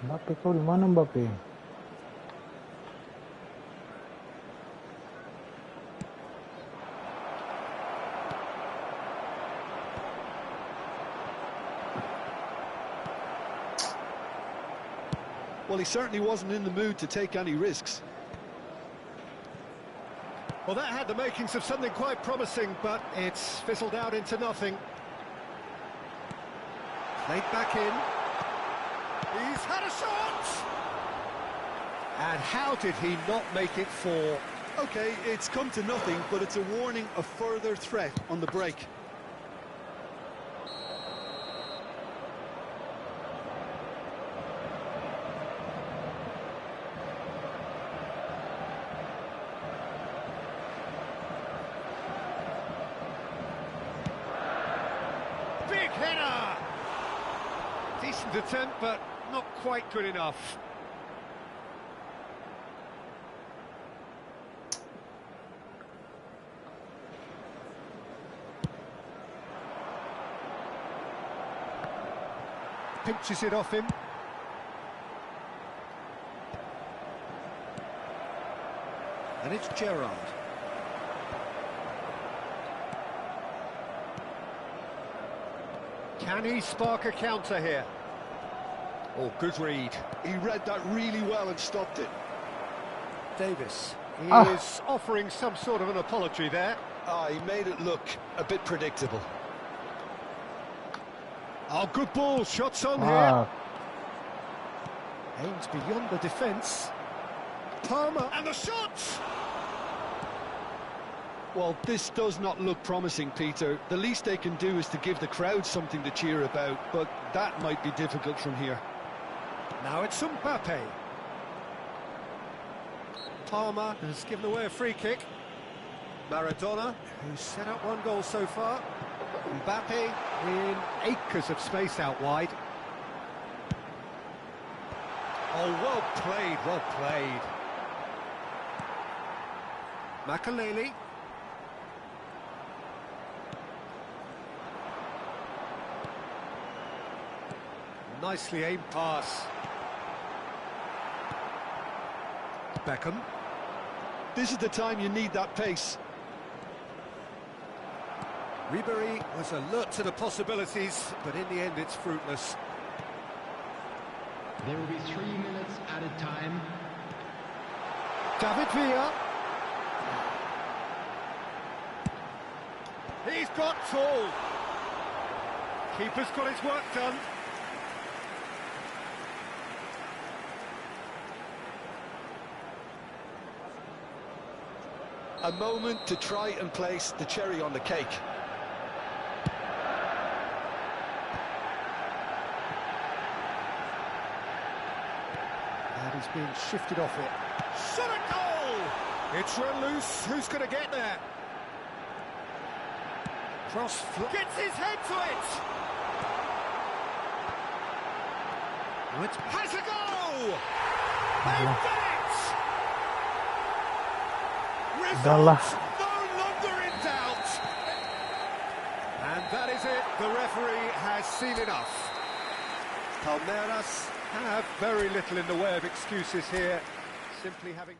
Mbappe, kau di mana Mbappe? Well, he certainly wasn't in the mood to take any risks. Well, that had the makings of something quite promising, but it's fizzled out into nothing. Played back in. He's had a shot! And how did he not make it four? Okay, it's come to nothing, but it's a warning of further threat on the break. Big header! Decent attempt, but not quite good enough. Pinches it off him. And it's Gerrard. Can he spark a counter here? Oh, good read. He read that really well and stopped it. Davis. He is offering some sort of an apology there. He made it look a bit predictable. Oh, good ball. Shots on here. Aims beyond the defence. Palmer. And the shots! Well, this does not look promising, Peter. The least they can do is to give the crowd something to cheer about, but that might be difficult from here. Now it's Mbappe. Palmer has given away a free kick. Maradona, who's set up one goal so far. Mbappe in acres of space out wide. Oh, well played, well played. Makaleli. Nicely aimed pass. Beckham. This is the time you need that pace. Ribery was alert to the possibilities, but in the end it's fruitless. There will be 3 minutes added time. David Villa. He's got tall. Keeper's got his work done. A moment to try and place the cherry on the cake. And he's being shifted off it. Shot a goal! It's run loose. Who's going to get there? Cross gets his head to it. Has a goal! They've done it! Results no longer in doubt. And that is it. The referee has seen enough. Palmeiras have very little in the way of excuses here. Simply having...